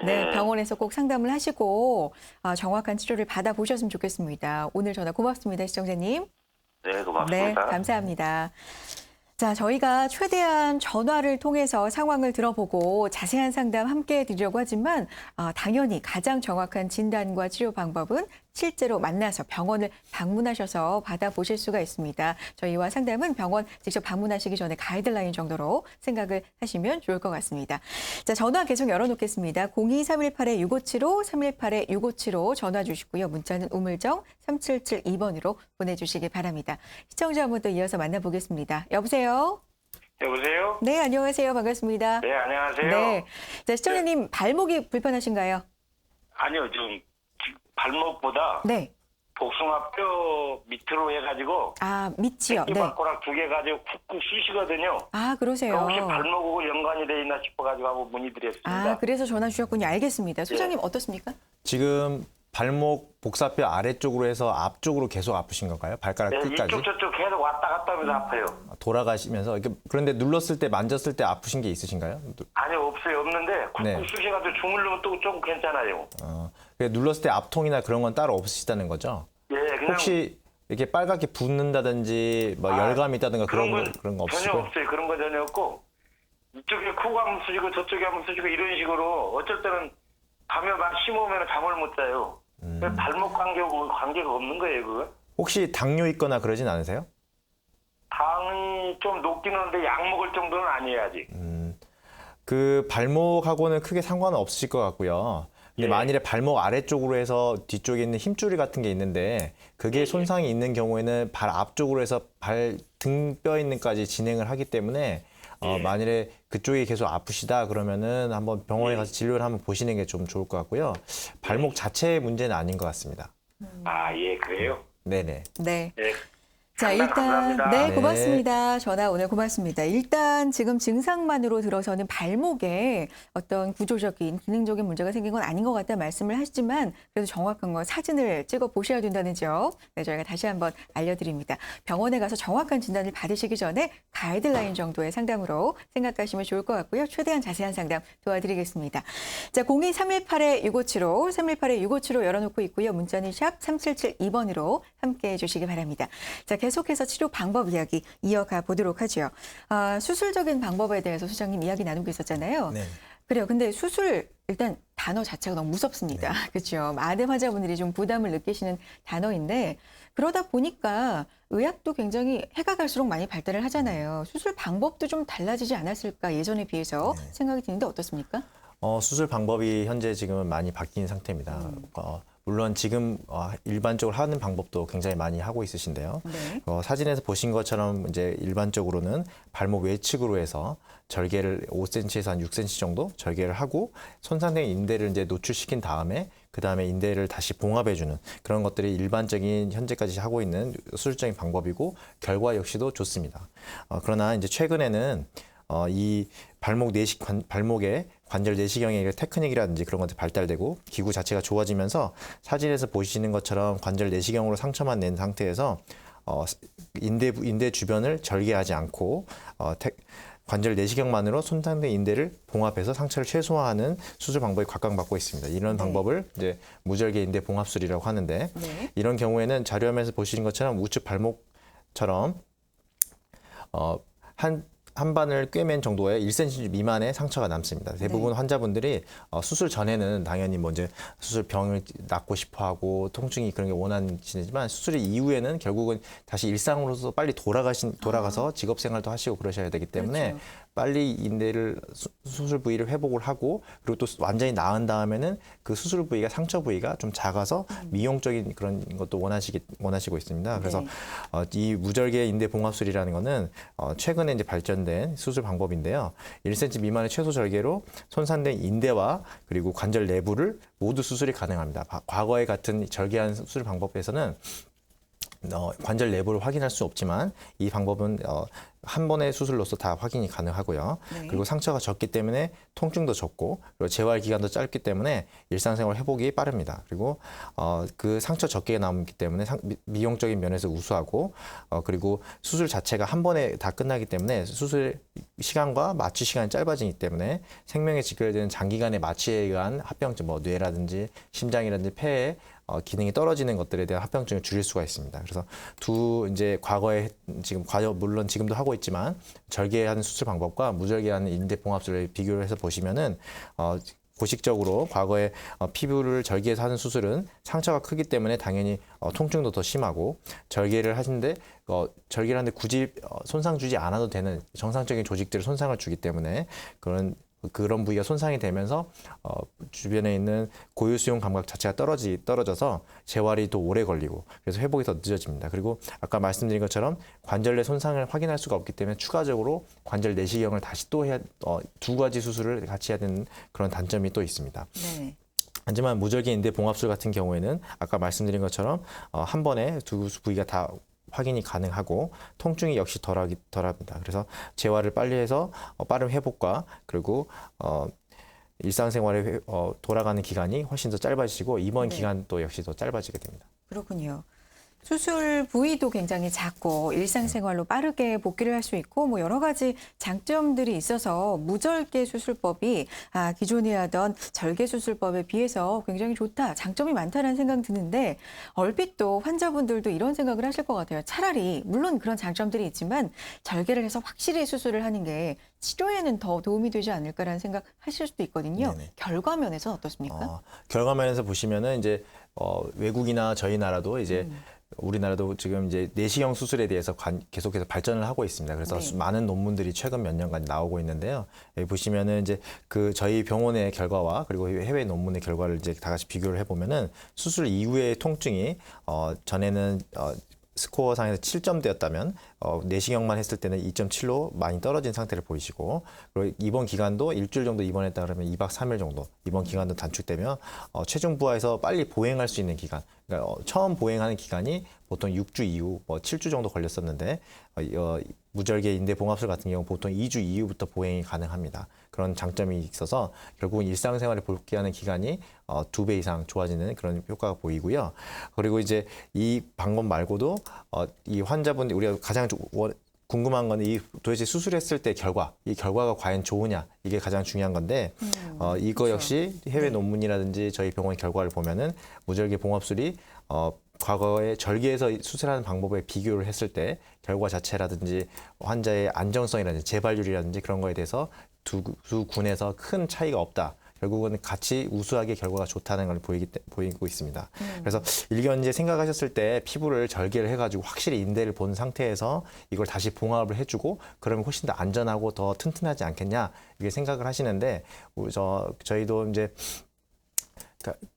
네, 병원에서 꼭 상담을 하시고 정확한 치료를 받아보셨으면 좋겠습니다. 오늘 전화 고맙습니다, 시청자님. 네, 고맙습니다. 네, 감사합니다. 자, 저희가 최대한 전화를 통해서 상황을 들어보고 자세한 상담 함께 해드리려고 하지만 당연히 가장 정확한 진단과 치료 방법은 실제로 만나서 병원을 방문하셔서 받아보실 수가 있습니다. 저희와 상담은 병원 직접 방문하시기 전에 가이드라인 정도로 생각을 하시면 좋을 것 같습니다. 자, 전화 계속 열어놓겠습니다. 02-318-6575, 318-6575 전화 주시고요. 문자는 우물정 3772번으로 보내주시기 바랍니다. 시청자 한 번 또 이어서 만나보겠습니다. 여보세요? 여보세요? 네, 안녕하세요. 반갑습니다. 네, 안녕하세요. 네. 자, 시청자님 발목이 불편하신가요? 아니요, 좀 발목보다 네. 복숭아뼈 밑으로 해가지고 아, 밑이요. 네. 새끼발가락 2개 가지고 쿡쿡 쑤시거든요. 아, 그러세요. 혹시 발목하고 연관이 돼 있나 싶어가지고 한번 문의드렸습니다. 아, 그래서 전화 주셨군요. 알겠습니다. 소장님 어떻습니까? 지금 발목 복사뼈 아래쪽으로 해서 앞쪽으로 계속 아프신 건가요? 발가락 네, 끝까지? 이쪽 저쪽 계속 왔다 갔다 하면서 아파요. 돌아가시면서 그런데 눌렀을 때 만졌을 때 아프신 게 있으신가요? 아니요, 없어요. 없는데 쿡쿡 네. 쑤셔가지고 주물르면 또 좀 괜찮아요. 눌렀을 때 압통이나 그런 건 따로 없으시다는 거죠? 예, 그냥 혹시 이렇게 빨갛게 붓는다든지 뭐 열감이 있다든가 그런 거 전혀 없으시고? 없어요. 그런 건 전혀 없고 이쪽에 쿡 한번 쑤시고 저쪽에 한번 쑤시고 이런 식으로 어쩔 때는 밤에 막 심오면 잠을 못 자요. 발목 관계가 없는 거예요, 그거. 혹시 당뇨 있거나 그러진 않으세요? 당이 좀 높긴 한데 약 먹을 정도는 아니에요, 아직. 그 발목하고는 크게 상관은 없으실 것 같고요. 근데 예. 만일에 발목 아래쪽으로 해서 뒤쪽에 있는 힘줄이 같은 게 있는데 그게 손상이 있는 경우에는 발 앞쪽으로 해서 발 등뼈 있는까지 진행을 하기 때문에 만일에 그쪽이 계속 아프시다 그러면은 한번 병원에 가서 진료를 한번 보시는 게 좀 좋을 것 같고요. 발목 자체의 문제는 아닌 것 같습니다. 아, 예, 그래요? 네네. 네. 예. 자, 일단 감사합니다. 네, 네. 고맙습니다. 전화 오늘 고맙습니다. 일단 지금 증상만으로 들어서는 발목에 어떤 구조적인 기능적인 문제가 생긴 건 아닌 것 같다 말씀을 하시지만 그래도 정확한 건 사진을 찍어 보셔야 된다는 점 저희가 다시 한번 알려드립니다. 병원에 가서 정확한 진단을 받으시기 전에 가이드라인 정도의 상담으로 생각하시면 좋을 것 같고요. 최대한 자세한 상담 도와드리겠습니다. 자, 02-318-6575, 318-6575 열어놓고 있고요. 문자는 샵 3772번으로 함께해 주시기 바랍니다. 자, 계속해서 치료 방법 이야기 이어가 보도록 하죠. 수술적인 방법에 대해서 소장님 이야기 나누고 있었잖아요. 네. 그래요. 근데 수술 일단 단어 자체가 너무 무섭습니다. 그렇죠. 많은 환자분들이 좀 부담을 느끼시는 단어인데 그러다 보니까 의학도 굉장히 해가 갈수록 많이 발달을 하잖아요. 수술 방법도 좀 달라지지 않았을까 예전에 비해서 생각이 드는데 어떻습니까? 수술 방법이 현재 지금은 많이 바뀐 상태입니다. 물론 지금 일반적으로 하는 방법도 굉장히 많이 하고 있으신데요. 네. 사진에서 보신 것처럼 이제 일반적으로는 발목 외측으로 해서 절개를 5cm에서 한 6cm 정도 절개를 하고 손상된 인대를 이제 노출시킨 다음에 그 다음에 인대를 다시 봉합해주는 그런 것들이 일반적인 현재까지 하고 있는 수술적인 방법이고 결과 역시도 좋습니다. 그러나 이제 최근에는 이 발목의 관절 내시경의 테크닉이라든지 그런 것들이 발달되고 기구 자체가 좋아지면서 사진에서 보시는 것처럼 관절 내시경으로 상처만 낸 상태에서 인대 주변을 절개하지 않고 관절 내시경만으로 손상된 인대를 봉합해서 상처를 최소화하는 수술 방법이 각광받고 있습니다. 이런 방법을 이제 무절개 인대 봉합술이라고 하는데 이런 경우에는 자료화면에서 보시는 것처럼 우측 발목처럼 한 반을 꿰맨 정도의 1cm 미만의 상처가 남습니다. 대부분 환자분들이 수술 전에는 당연히 뭐 이제 수술 병을 낫고 싶어하고 통증이 그런 게 원하시지만 수술 이후에는 결국은 다시 일상으로서 빨리 돌아가서 직업 생활도 하시고 그러셔야 되기 때문에 그렇죠. 빨리 인대를 수술 부위를 회복을 하고 그리고 또 완전히 나은 다음에는 그 수술 부위가 상처 부위가 좀 작아서 미용적인 그런 것도 원하시고 있습니다. 그래서 이 무절개 인대 봉합술이라는 거는 최근에 이제 발전된 수술 방법인데요. 1cm 미만의 최소 절개로 손상된 인대와 그리고 관절 내부를 모두 수술이 가능합니다. 과거에 같은 절개한 수술 방법에서는 관절 내부를 확인할 수 없지만 이 방법은 한 번의 수술로서 다 확인이 가능하고요. 그리고 상처가 적기 때문에 통증도 적고 그리고 재활 기간도 짧기 때문에 일상생활 회복이 빠릅니다. 그리고 그 상처 적게 남기 때문에 미용적인 면에서 우수하고 그리고 수술 자체가 한 번에 다 끝나기 때문에 수술 시간과 마취 시간이 짧아지기 때문에 생명에 직결되는 장기간의 마취에 의한 합병증, 뭐 뇌라든지 심장이라든지 폐에 기능이 떨어지는 것들에 대한 합병증을 줄일 수가 있습니다. 그래서 이제 과거에 물론 지금도 하고 있지만 절개하는 수술 방법과 무절개하는 인대 봉합술을 비교를 해서 보시면은 고식적으로 과거에 피부를 절개해서 하는 수술은 상처가 크기 때문에 당연히 통증도 더 심하고 절개를 하시는데 절개를 하는데 굳이 손상 주지 않아도 되는 정상적인 조직들을 손상을 주기 때문에 그런 부위가 손상이 되면서 주변에 있는 고유 수용 감각 자체가 떨어져서 재활이 더 오래 걸리고 그래서 회복이 더 늦어집니다. 그리고 아까 말씀드린 것처럼 관절내 손상을 확인할 수가 없기 때문에 추가적으로 관절 내시경을 다시 또 두 가지 수술을 같이 해야 되는 그런 단점이 또 있습니다. 네. 하지만 무절개 인대 봉합술 같은 경우에는 아까 말씀드린 것처럼 한 번에 두 부위가 다 확인이 가능하고 통증이 역시 덜합니다. 그래서 재활을 빨리 해서 빠른 회복과 그리고 일상생활에 돌아가는 기간이 훨씬 더 짧아지고 입원 네. 기간도 역시 더 짧아지게 됩니다. 그렇군요. 수술 부위도 굉장히 작고 일상생활로 빠르게 복귀를 할 수 있고 뭐 여러 가지 장점들이 있어서 무절개 수술법이 기존에 하던 절개 수술법에 비해서 굉장히 좋다, 장점이 많다는 생각이 드는데 얼핏 또 환자분들도 이런 생각을 하실 것 같아요. 차라리 물론 그런 장점들이 있지만 절개를 해서 확실히 수술을 하는 게 치료에는 더 도움이 되지 않을까라는 생각 하실 수도 있거든요. 네네. 결과 면에서는 어떻습니까? 결과 면에서 보시면은 이제 외국이나 저희 나라도 이제 우리나라도 지금 이제 내시경 수술에 대해서 계속해서 발전을 하고 있습니다. 그래서 네. 많은 논문들이 최근 몇 년간 나오고 있는데요. 여기 보시면은 이제 저희 병원의 결과와 그리고 해외 논문의 결과를 이제 다 같이 비교를 해보면은 수술 이후의 통증이 전에는 스코어상에서 7점대였다면 내시경만 했을 때는 2.7로 많이 떨어진 상태를 보이시고 그리고 입원 기간도 일주일 정도 입원했다 그러면 2박 3일 정도 입원 기간도 단축되며 최종 부하에서 빨리 보행할 수 있는 기간, 그러니까 처음 보행하는 기간이 보통 6주 이후 7주 정도 걸렸었는데 무절개 인대 봉합술 같은 경우 보통 2주 이후부터 보행이 가능합니다. 그런 장점이 있어서 결국은 일상생활에 복귀하는 기간이 2배 이상 좋아지는 그런 효과가 보이고요. 그리고 이제 이 방법 말고도 이 환자분들 우리가 가장 궁금한 건 도대체 수술했을 때 이 결과가 과연 좋으냐, 이게 가장 중요한 건데 이거 그렇죠. 역시 해외 논문이라든지 저희 병원 결과를 보면은 무절개 봉합술이 과거에 절개해서 수술하는 방법에 비교를 했을 때 결과 자체라든지 환자의 안정성이라든지 재발률이라든지 그런 거에 대해서 두 군에서 큰 차이가 없다. 결국은 같이 우수하게 결과가 좋다는 걸 보이고 있습니다. 그래서 일견제 생각하셨을 때 피부를 절개를 해가지고 확실히 인대를 본 상태에서 이걸 다시 봉합을 해주고 그러면 훨씬 더 안전하고 더 튼튼하지 않겠냐 이렇게 생각을 하시는데 저희도 이제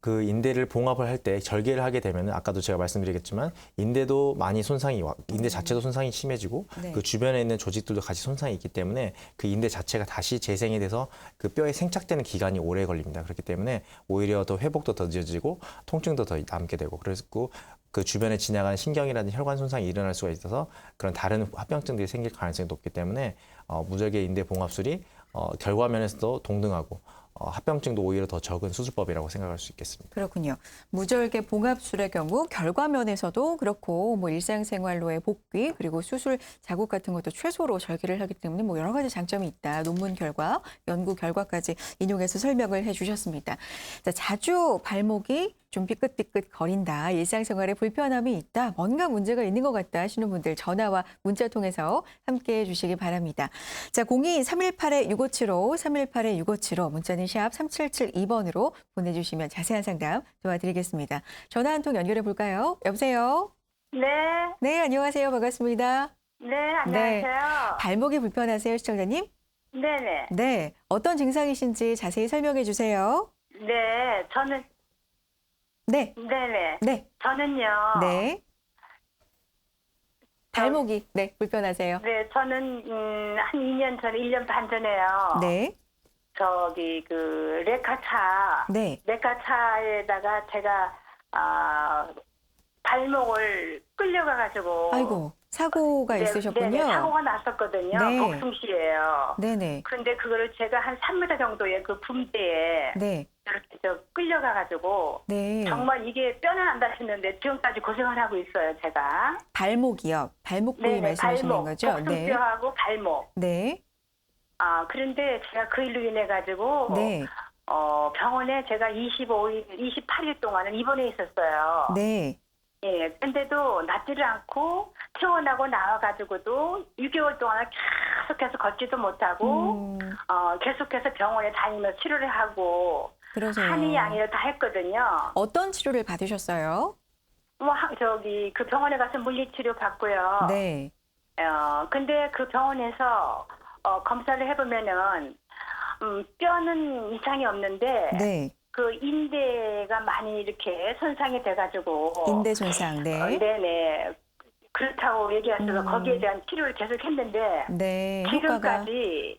그 인대를 봉합을 할 때 절개를 하게 되면 아까도 제가 말씀드리겠지만 인대도 많이 인대 자체도 손상이 심해지고 네. 그 주변에 있는 조직들도 같이 손상이 있기 때문에 그 인대 자체가 다시 재생이 돼서 그 뼈에 생착되는 기간이 오래 걸립니다. 그렇기 때문에 오히려 더 회복도 더 늦어지고 통증도 더 남게 되고 그리고 그 주변에 지나가는 신경이라든지 혈관 손상이 일어날 수가 있어서 그런 다른 합병증들이 생길 가능성이 높기 때문에 무절개 인대 봉합술이 결과 면에서도 동등하고 합병증도 오히려 더 적은 수술법이라고 생각할 수 있겠습니다. 그렇군요. 무절개 봉합술의 경우 결과 면에서도 그렇고 뭐 일상생활로의 복귀 그리고 수술 자국 같은 것도 최소로 절개를 하기 때문에 뭐 여러 가지 장점이 있다. 논문 결과, 연구 결과까지 인용해서 설명을 해주셨습니다. 자, 자주 발목이 좀 삐끗삐끗 거린다. 일상생활에 불편함이 있다. 뭔가 문제가 있는 것 같다 하시는 분들 전화와 문자 통해서 함께해 주시기 바랍니다. 자, 02-318-6575, 318-6575 문자는 샵 3772번으로 보내주시면 자세한 상담 도와드리겠습니다. 전화 한 통 연결해 볼까요? 여보세요? 네, 네, 안녕하세요. 반갑습니다. 네, 안녕하세요. 발목이 불편하세요, 시청자님? 네네. 네, 어떤 증상이신지 자세히 설명해 주세요. 네, 저는, 네, 네네. 네, 저는요. 네. 발목이 불편하세요. 네, 저는, 한 2년 전에, 1년 반 전에요. 네, 레카차. 네. 레카차에다가 제가, 발목을 끌려가가지고. 아이고, 사고가 있으셨군요. 네, 사고가 났었거든요. 네. 복숭시에요. 네네. 그런데 그거를 제가 한 3m 정도의 그 붐대에 네, 이렇게 끌려가가지고. 네. 정말 이게 뼈는 안 다치는데 지금까지 고생을 하고 있어요, 제가. 발목이요. 발목 부위 말씀하시는 발목, 거죠? 네. 복숭뼈하고 발목. 네. 그런데 제가 그 일로 인해 가지고 네. 병원에 제가 28일 동안은 입원해 있었어요. 네. 예, 근데도 낫지를 않고 퇴원하고 나와가지고도 6개월 동안 계속해서 걷지도 못하고 계속해서 병원에 다니면서 치료를 하고 그러세요. 한의양이를 다 했거든요. 어떤 치료를 받으셨어요? 그 병원에 가서 물리치료 받고요. 네. 근데 그 병원에서 검사를 해보면은 뼈는 이상이 없는데 네. 그 인대가 많이 이렇게 손상이 돼가지고 인대 손상. 네. 네네. 그렇다고 얘기하셔서 거기에 대한 치료를 계속 했는데 네. 효과가 지금까지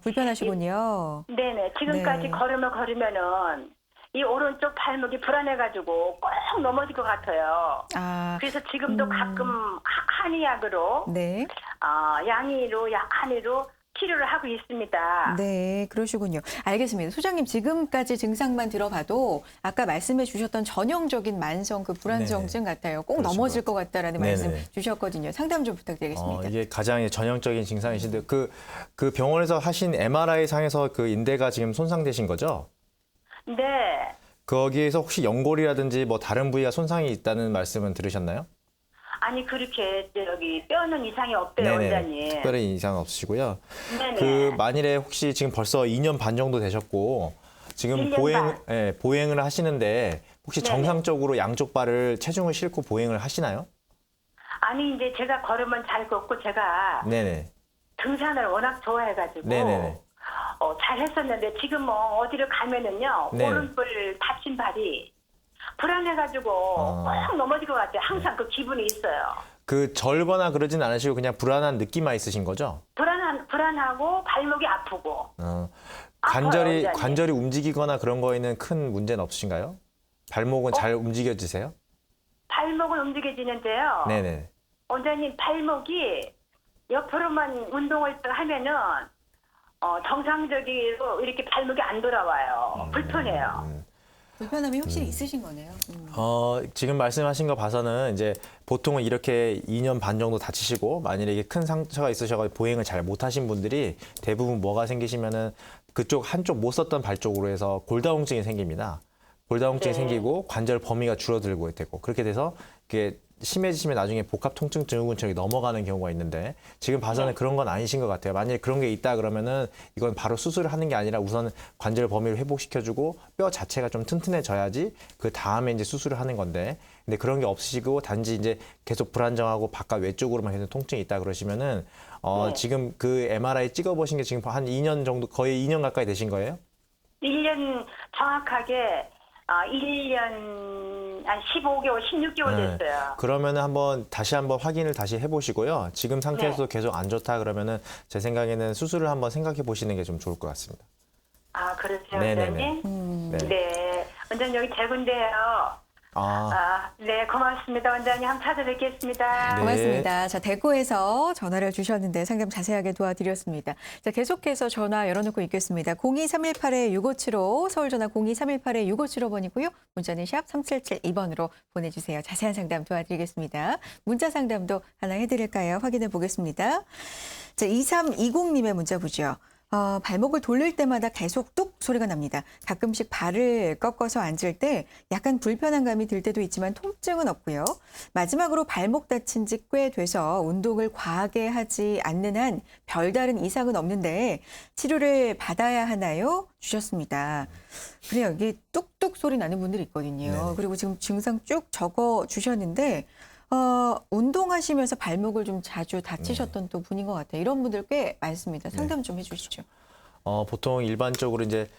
불편하시군요. 네네 지금까지 네. 걸으면은 이 오른쪽 발목이 불안해가지고 꼭 넘어질 것 같아요. 아, 그래서 지금도 가끔 한의약으로 네. 한의로 치료를 하고 있습니다. 네, 그러시군요. 알겠습니다. 소장님, 지금까지 증상만 들어봐도 아까 말씀해 주셨던 전형적인 만성 그 불안정증 같아요. 꼭 그러신 넘어질 것 것 같다라는 네네. 말씀 주셨거든요. 상담 좀 부탁드리겠습니다. 이게 가장 전형적인 증상이신데 그 병원에서 하신 MRI 상에서 그 인대가 지금 손상되신 거죠? 네. 거기에서 혹시 연골이라든지 뭐 다른 부위가 손상이 있다는 말씀은 들으셨나요? 아니 그렇게 뼈는 이상이 없대요, 원장님. 특별히 이상 없으시고요. 네네. 그 만일에 혹시 지금 벌써 2년 반 정도 되셨고 지금 1년 반. 보행을 하시는데 혹시 네네. 정상적으로 양쪽 발을 체중을 싣고 보행을 하시나요? 아니 이제 제가 걸으면 잘 걷고 제가 네네. 등산을 워낙 좋아해가지고 네네네. 잘 했었는데 지금 뭐 어디를 가면은요 네네. 오른발 다친 발이 불안해가지고 꼭 넘어질 것 같아요. 항상 그 기분이 있어요. 그 절거나 그러진 않으시고 그냥 불안한 느낌만 있으신 거죠? 불안하고 발목이 아프고. 관절이 완전히. 관절이 움직이거나 그런 거에는 큰 문제는 없으신가요? 발목은 잘 움직여지세요? 발목은 움직여지는데요. 네네. 원장님 발목이 옆으로만 운동을 하면은 정상적으로 이렇게 발목이 안 돌아와요. 불편해요. 불편함이 확실히 있으신 거네요. 지금 말씀하신 거 봐서는 이제 보통은 이렇게 2년 반 정도 다치시고 만일에 이게 큰 상처가 있으셔서 보행을 잘 못하신 분들이 대부분 뭐가 생기시면은 그쪽 한쪽 못 썼던 발 쪽으로 해서 골다공증이 생깁니다. 골다공증이 네. 생기고 관절 범위가 줄어들고 되고 그렇게 돼서 그게 심해지시면 나중에 복합 통증 증후군처럼 넘어가는 경우가 있는데 지금 봐서는 그런 건 아니신 것 같아요. 만약에 그런 게 있다 그러면은 이건 바로 수술을 하는 게 아니라 우선 관절 범위를 회복시켜주고 뼈 자체가 좀 튼튼해져야지 그 다음에 이제 수술을 하는 건데 근데 그런 게 없으시고 단지 이제 계속 불안정하고 바깥 외쪽으로만 계속 통증이 있다 그러시면은 지금 그 MRI 찍어보신 게 지금 한 2년 정도 거의 2년 가까이 되신 거예요? 1년 정확하게 1년 한 15개월, 16개월 네. 됐어요. 그러면은 다시 한번 확인을 다시 해보시고요. 지금 상태에서도 계속 안 좋다 그러면은 제 생각에는 수술을 한번 생각해 보시는 게 좀 좋을 것 같습니다. 아, 그렇죠, 네네네. 원장님? 네. 네. 원장님 여기 대구인데요. 네, 고맙습니다. 원장님 한번 찾아뵙겠습니다. 네. 고맙습니다. 자, 대구에서 전화를 주셨는데 상담 자세하게 도와드렸습니다. 자, 계속해서 전화 열어놓고 있겠습니다. 02318-6575, 서울 전화 02318-6575번이고요. 문자는 샵 3772번으로 보내주세요. 자세한 상담 도와드리겠습니다. 문자 상담도 하나 해드릴까요? 확인해 보겠습니다. 자, 2320님의 문자 보죠. 발목을 돌릴 때마다 계속 뚝 소리가 납니다. 가끔씩 발을 꺾어서 앉을 때 약간 불편한 감이 들 때도 있지만 통증은 없고요. 마지막으로 발목 다친 지 꽤 돼서 운동을 과하게 하지 않는 한 별다른 이상은 없는데 치료를 받아야 하나요? 주셨습니다. 그래요. 이게 뚝뚝 소리 나는 분들이 있거든요. 네. 그리고 지금 증상 쭉 적어 주셨는데 운동하시면서 발목을 좀 자주 다치셨던 또 분인 것 같아요. 이런 분들 꽤 많습니다. 상담 좀 해주시죠. 보통 일반적으로 이제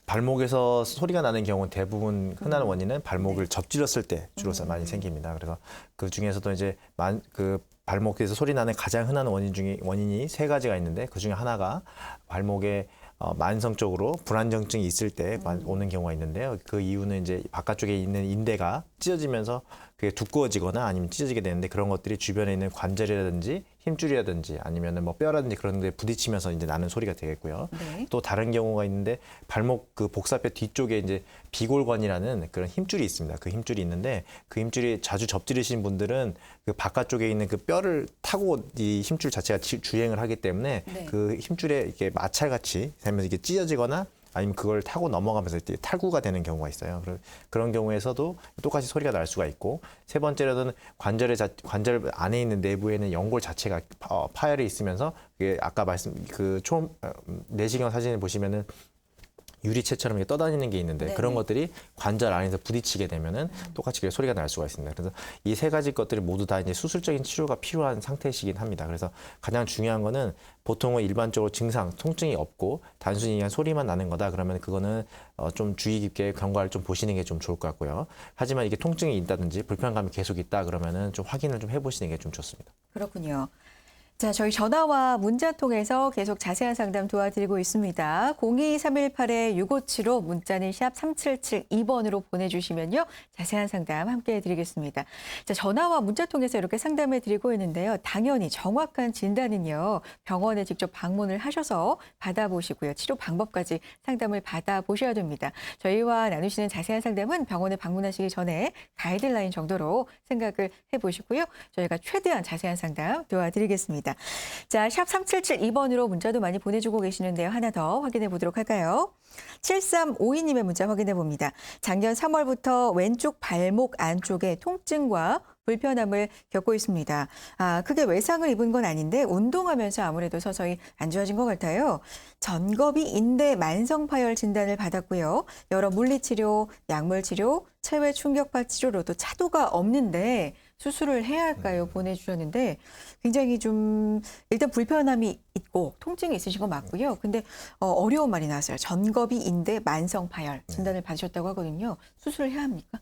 발목에서 소리가 나는 경우는 대부분 흔한 원인은 발목을 접질렀을 때 주로 많이 생깁니다. 그래서 그 중에서도 이제 그 발목에서 소리 나는 가장 흔한 원인이 세 가지가 있는데 그 중에 하나가 발목에 만성적으로 불안정증이 있을 때 오는 경우가 있는데요. 그 이유는 이제 바깥쪽에 있는 인대가 찢어지면서 그게 두꺼워지거나 아니면 찢어지게 되는데 그런 것들이 주변에 있는 관절이라든지 힘줄이라든지 아니면은 뭐 뼈라든지 그런 데 부딪히면서 이제 나는 소리가 되겠고요. 네. 또 다른 경우가 있는데 발목 그 복사뼈 뒤쪽에 이제 비골관이라는 그런 힘줄이 있습니다. 그 힘줄이 있는데 그 힘줄이 자주 접지르신 분들은 그 바깥쪽에 있는 그 뼈를 타고 이 힘줄 자체가 주행을 하기 때문에 네. 그 힘줄에 이렇게 마찰같이 되면서 이게 찢어지거나 아니면 그걸 타고 넘어가면서 이제 탈구가 되는 경우가 있어요. 그런 경우에서도 똑같이 소리가 날 수가 있고, 세 번째로는 관절 안에 있는 내부에는 연골 자체가 파열이 있으면서 그게 아까 내시경 사진을 보시면은 유리체처럼 이렇게 떠다니는 게 있는데 그런 것들이 관절 안에서 부딪히게 되면은 똑같이 그 소리가 날 수가 있습니다. 그래서 이 세 가지 것들이 모두 다 이제 수술적인 치료가 필요한 상태이긴 합니다. 그래서 가장 중요한 거는 보통은 일반적으로 증상, 통증이 없고 단순히 그냥 소리만 나는 거다 그러면 그거는 좀 주의 깊게 경과를 좀 보시는 게 좀 좋을 것 같고요. 하지만 이게 통증이 있다든지 불편감이 계속 있다 그러면은 좀 확인을 좀 해보시는 게 좀 좋습니다. 그렇군요. 자, 저희 전화와 문자 통해서 계속 자세한 상담 도와드리고 있습니다. 02318-6575 문자는 샵 3772번으로 보내주시면요. 자세한 상담 함께 해드리겠습니다. 자, 전화와 문자 통해서 이렇게 상담해 드리고 있는데요. 당연히 정확한 진단은요. 병원에 직접 방문을 하셔서 받아보시고요. 치료 방법까지 상담을 받아보셔야 됩니다. 저희와 나누시는 자세한 상담은 병원에 방문하시기 전에 가이드라인 정도로 생각을 해보시고요. 저희가 최대한 자세한 상담 도와드리겠습니다. 자, 샵 3772번으로 문자도 많이 보내주고 계시는데요. 하나 더 확인해 보도록 할까요? 7352님의 문자 확인해 봅니다. 작년 3월부터 왼쪽 발목 안쪽에 통증과 불편함을 겪고 있습니다. 크게 외상을 입은 건 아닌데 운동하면서 아무래도 서서히 안 좋아진 것 같아요. 전거비 인대 만성 파열 진단을 받았고요. 여러 물리치료, 약물치료, 체외 충격파 치료로도 차도가 없는데 수술을 해야 할까요? 보내주셨는데 굉장히 좀 일단 불편함이 있고 통증이 있으신 건 맞고요. 근데 어려운 말이 나왔어요. 전거비 인대 만성 파열 진단을 받으셨다고 하거든요. 수술을 해야 합니까?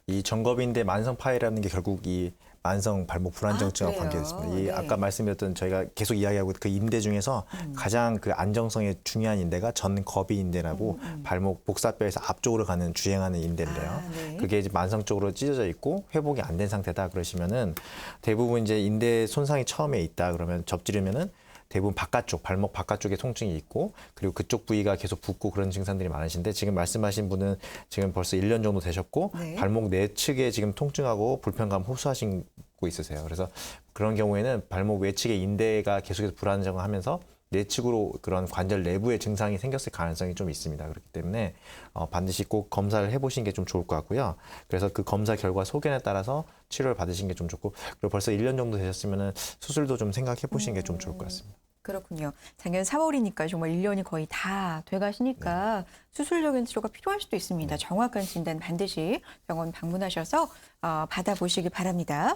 이 전거비인대 만성 파열이라는 게 결국 이 만성 발목 불안정증과 그래요? 관계됐습니다. 이 네. 아까 말씀드렸던 저희가 계속 이야기하고 그 인대 중에서 가장 그 안정성에 중요한 인대가 전거비 인대라고 발목 복사뼈에서 앞쪽으로 가는 주행하는 인대인데요. 네. 그게 이제 만성적으로 찢어져 있고 회복이 안 된 상태다 그러시면은 대부분 이제 인대 손상이 처음에 있다 그러면 접지르면은 대부분 바깥쪽, 발목 바깥쪽에 통증이 있고 그리고 그쪽 부위가 계속 붓고 그런 증상들이 많으신데 지금 말씀하신 분은 지금 벌써 1년 정도 되셨고 네. 발목 내측에 지금 통증하고 불편감 호소하시고 있으세요. 그래서 그런 경우에는 발목 외측의 인대가 계속해서 불안정하면서 내측으로 그런 관절 내부의 증상이 생겼을 가능성이 좀 있습니다. 그렇기 때문에 반드시 꼭 검사를 해보시는 게 좀 좋을 것 같고요. 그래서 그 검사 결과 소견에 따라서 치료를 받으시는 게 좀 좋고 그리고 벌써 1년 정도 되셨으면 수술도 좀 생각해 보시는 게 좀 좋을 것 같습니다. 그렇군요. 작년 3월이니까 정말 1년이 거의 다 돼가시니까 수술적인 치료가 필요할 수도 있습니다. 정확한 진단 반드시 병원 방문하셔서 받아보시기 바랍니다.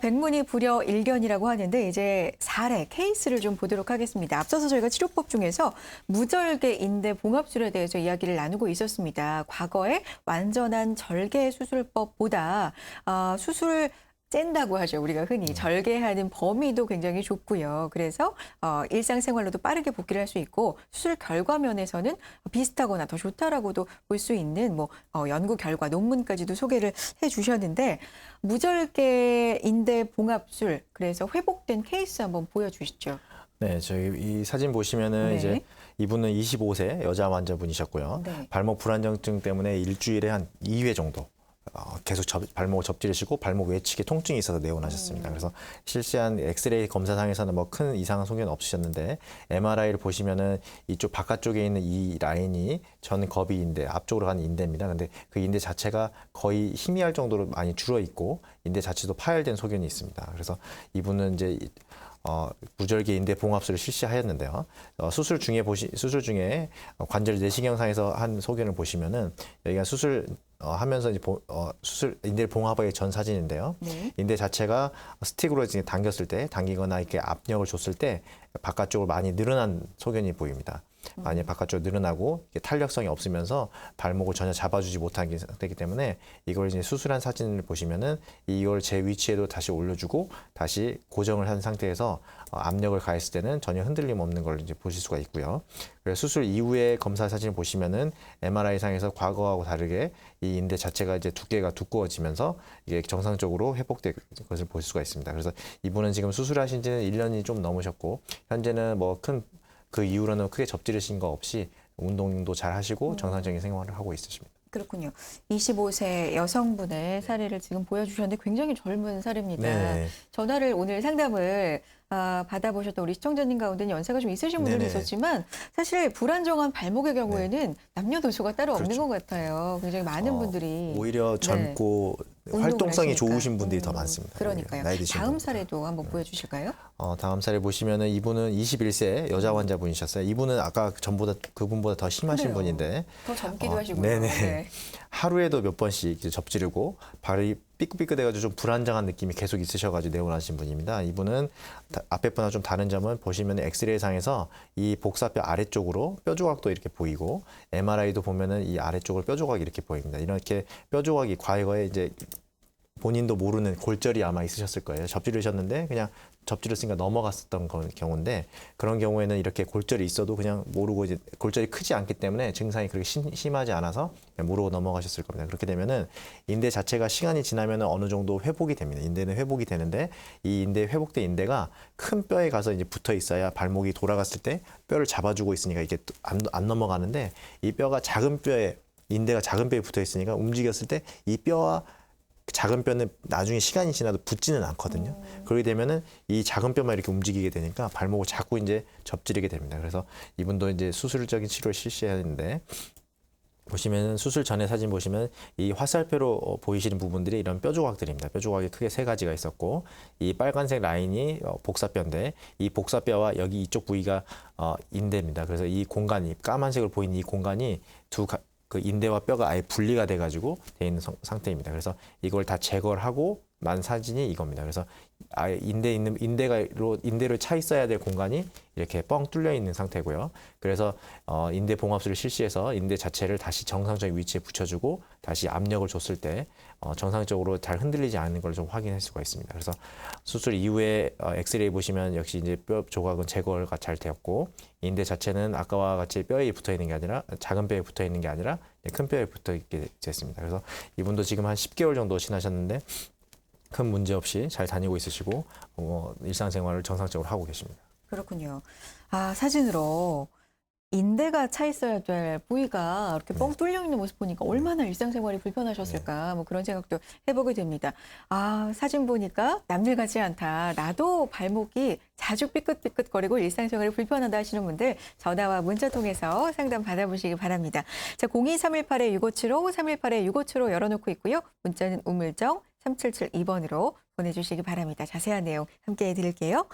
백문이 불여 일견이라고 하는데 이제 사례, 케이스를 좀 보도록 하겠습니다. 앞서서 저희가 치료법 중에서 무절개 인대 봉합술에 대해서 이야기를 나누고 있었습니다. 과거에 완전한 절개 수술법보다 수술을 짠다고 하죠. 우리가 흔히 절개하는 범위도 굉장히 좁고요. 그래서 일상생활로도 빠르게 복귀를 할 수 있고 수술 결과 면에서는 비슷하거나 더 좋다라고도 볼 수 있는 연구 결과, 논문까지도 소개를 해주셨는데 무절개 인대 봉합술 그래서 회복된 케이스 한번 보여주시죠. 네, 저희 이 사진 보시면은 네. 이제 이분은 25세 여자 환자분이셨고요. 네. 발목 불안정증 때문에 일주일에 한 2회 정도 계속 발목을 접지르시고 발목 외측에 통증이 있어서 내원하셨습니다. 그래서 실시한 엑스레이 검사상에서는 뭐 큰 이상한 소견은 없으셨는데 MRI를 보시면은 이쪽 바깥쪽에 있는 이 라인이 전거비 인대 앞쪽으로 가는 인대입니다. 근데 그 인대 자체가 거의 희미할 정도로 많이 줄어 있고 인대 자체도 파열된 소견이 있습니다. 그래서 이분은 이제 무절개 인대 봉합술을 실시하였는데요. 수술 중에 관절 내시경상에서 한 소견을 보시면은 여기가 하면서 이제 수술 인대 봉합의 전 사진인데요. 네. 인대 자체가 스틱으로 이제 당기거나 이렇게 압력을 줬을 때 바깥쪽으로 많이 늘어난 소견이 보입니다. 많이 바깥쪽으로 늘어나고 탄력성이 없으면서 발목을 전혀 잡아주지 못하기 때문에 이걸 이제 수술한 사진을 보시면은 이걸 제 위치에도 다시 올려주고 다시 고정을 한 상태에서 압력을 가했을 때는 전혀 흔들림 없는 걸 이제 보실 수가 있고요. 그래서 수술 이후에 검사 사진을 보시면은 MRI 상에서 과거하고 다르게 이 인대 자체가 이제 두께가 두꺼워지면서 이게 정상적으로 회복된 것을 볼 수가 있습니다. 그래서 이분은 지금 수술하신 지는 1년이 좀 넘으셨고 현재는 그 이후로는 크게 접지르신 거 없이 운동도 잘 하시고 정상적인 생활을 하고 있으십니다. 그렇군요. 25세 여성분의 사례를 지금 보여주셨는데 굉장히 젊은 사례입니다. 네. 전화를 오늘 상담을 받아보셨던 우리 시청자님 가운데는 연세가 좀 있으신 분들도 네네. 있었지만 사실 불안정한 발목의 경우에는 남녀노소가 따로 없는 그렇죠. 것 같아요. 굉장히 많은 분들이 오히려 젊고 운동을 활동성이 하시니까. 좋으신 분들이 더 많습니다. 그러니까요. 나이 드신 다음 분들. 사례도 한번 보여주실까요? 다음 사례 보시면은 이분은 21세 여자 환자분이셨어요. 이분은 아까 그분보다 더 심하신 그래요. 분인데 더 젊기도 하시고요. 네네. 네. 하루에도 몇 번씩 이제 접지르고 발이 삐끗삐끗해가지고 좀 불안정한 느낌이 계속 있으셔가지고 내원하신 분입니다. 이분은 앞에 분하고 좀 다른 점은 보시면 엑스레이상에서 이 복사뼈 아래쪽으로 뼈 조각도 이렇게 보이고 MRI도 보면은 이 아래쪽으로 뼈 조각이 이렇게 보입니다. 이렇게 뼈 조각이 과거에 이제 본인도 모르는 골절이 아마 있으셨을 거예요. 접지르셨는데 그냥 접지르으니까 넘어갔었던 경우인데 그런 경우에는 이렇게 골절이 있어도 그냥 모르고 이제 골절이 크지 않기 때문에 증상이 그렇게 심하지 않아서 그냥 모르고 넘어가셨을 겁니다. 그렇게 되면은 인대 자체가 시간이 지나면은 어느 정도 회복이 됩니다. 인대는 회복이 되는데 이 인대 회복된 인대가 큰 뼈에 가서 이제 붙어 있어야 발목이 돌아갔을 때 뼈를 잡아주고 있으니까 이게 안 넘어가는데 이 뼈가 작은 뼈에 인대가 작은 뼈에 붙어 있으니까 움직였을 때 이 뼈와 작은 뼈는 나중에 시간이 지나도 붙지는 않거든요. 그렇게 되면은 이 작은 뼈만 이렇게 움직이게 되니까 발목을 자꾸 이제 접지르게 됩니다. 그래서 이분도 이제 수술적인 치료를 실시해야 되는데 보시면은 수술 전에 사진 보시면 이 화살표로 보이시는 부분들이 이런 뼈 조각들입니다. 뼈 조각이 크게 세 가지가 있었고 이 빨간색 라인이 복사뼈인데 이 복사뼈와 여기 이쪽 부위가 인대입니다. 그래서 이 공간이 까만색으로 보이는 이 공간이 그 인대와 뼈가 아예 분리가 돼가지고 돼 있는 상태입니다. 그래서 이걸 다 제거를 하고 난 사진이 이겁니다. 그래서 아예 인대로 차 있어야 될 공간이 이렇게 뻥 뚫려 있는 상태고요. 그래서 인대 봉합술을 실시해서 인대 자체를 다시 정상적인 위치에 붙여주고 다시 압력을 줬을 때 정상적으로 잘 흔들리지 않는 걸 좀 확인할 수가 있습니다. 그래서 수술 이후에 엑스레이 보시면 역시 이제 뼈 조각은 제거가 잘 되었고 인대 자체는 아까와 같이 뼈에 붙어 있는 게 아니라 작은 뼈에 붙어 있는 게 아니라 큰 뼈에 붙어 있게 됐습니다. 그래서 이분도 지금 한 10개월 정도 지나셨는데 큰 문제 없이 잘 다니고 있으시고 일상생활을 정상적으로 하고 계십니다. 그렇군요. 사진으로 인대가 차 있어야 될 부위가 이렇게 뻥 뚫려 있는 모습 보니까 얼마나 일상생활이 불편하셨을까 뭐 그런 생각도 해보게 됩니다. 사진 보니까 남들 같지 않다. 나도 발목이 자주 삐끗삐끗거리고 일상생활이 불편하다 하시는 분들 전화와 문자 통해서 상담 받아보시기 바랍니다. 자, 02318-6575, 318-6575 열어놓고 있고요. 문자는 우물정 3772번으로 보내주시기 바랍니다. 자세한 내용 함께 해드릴게요.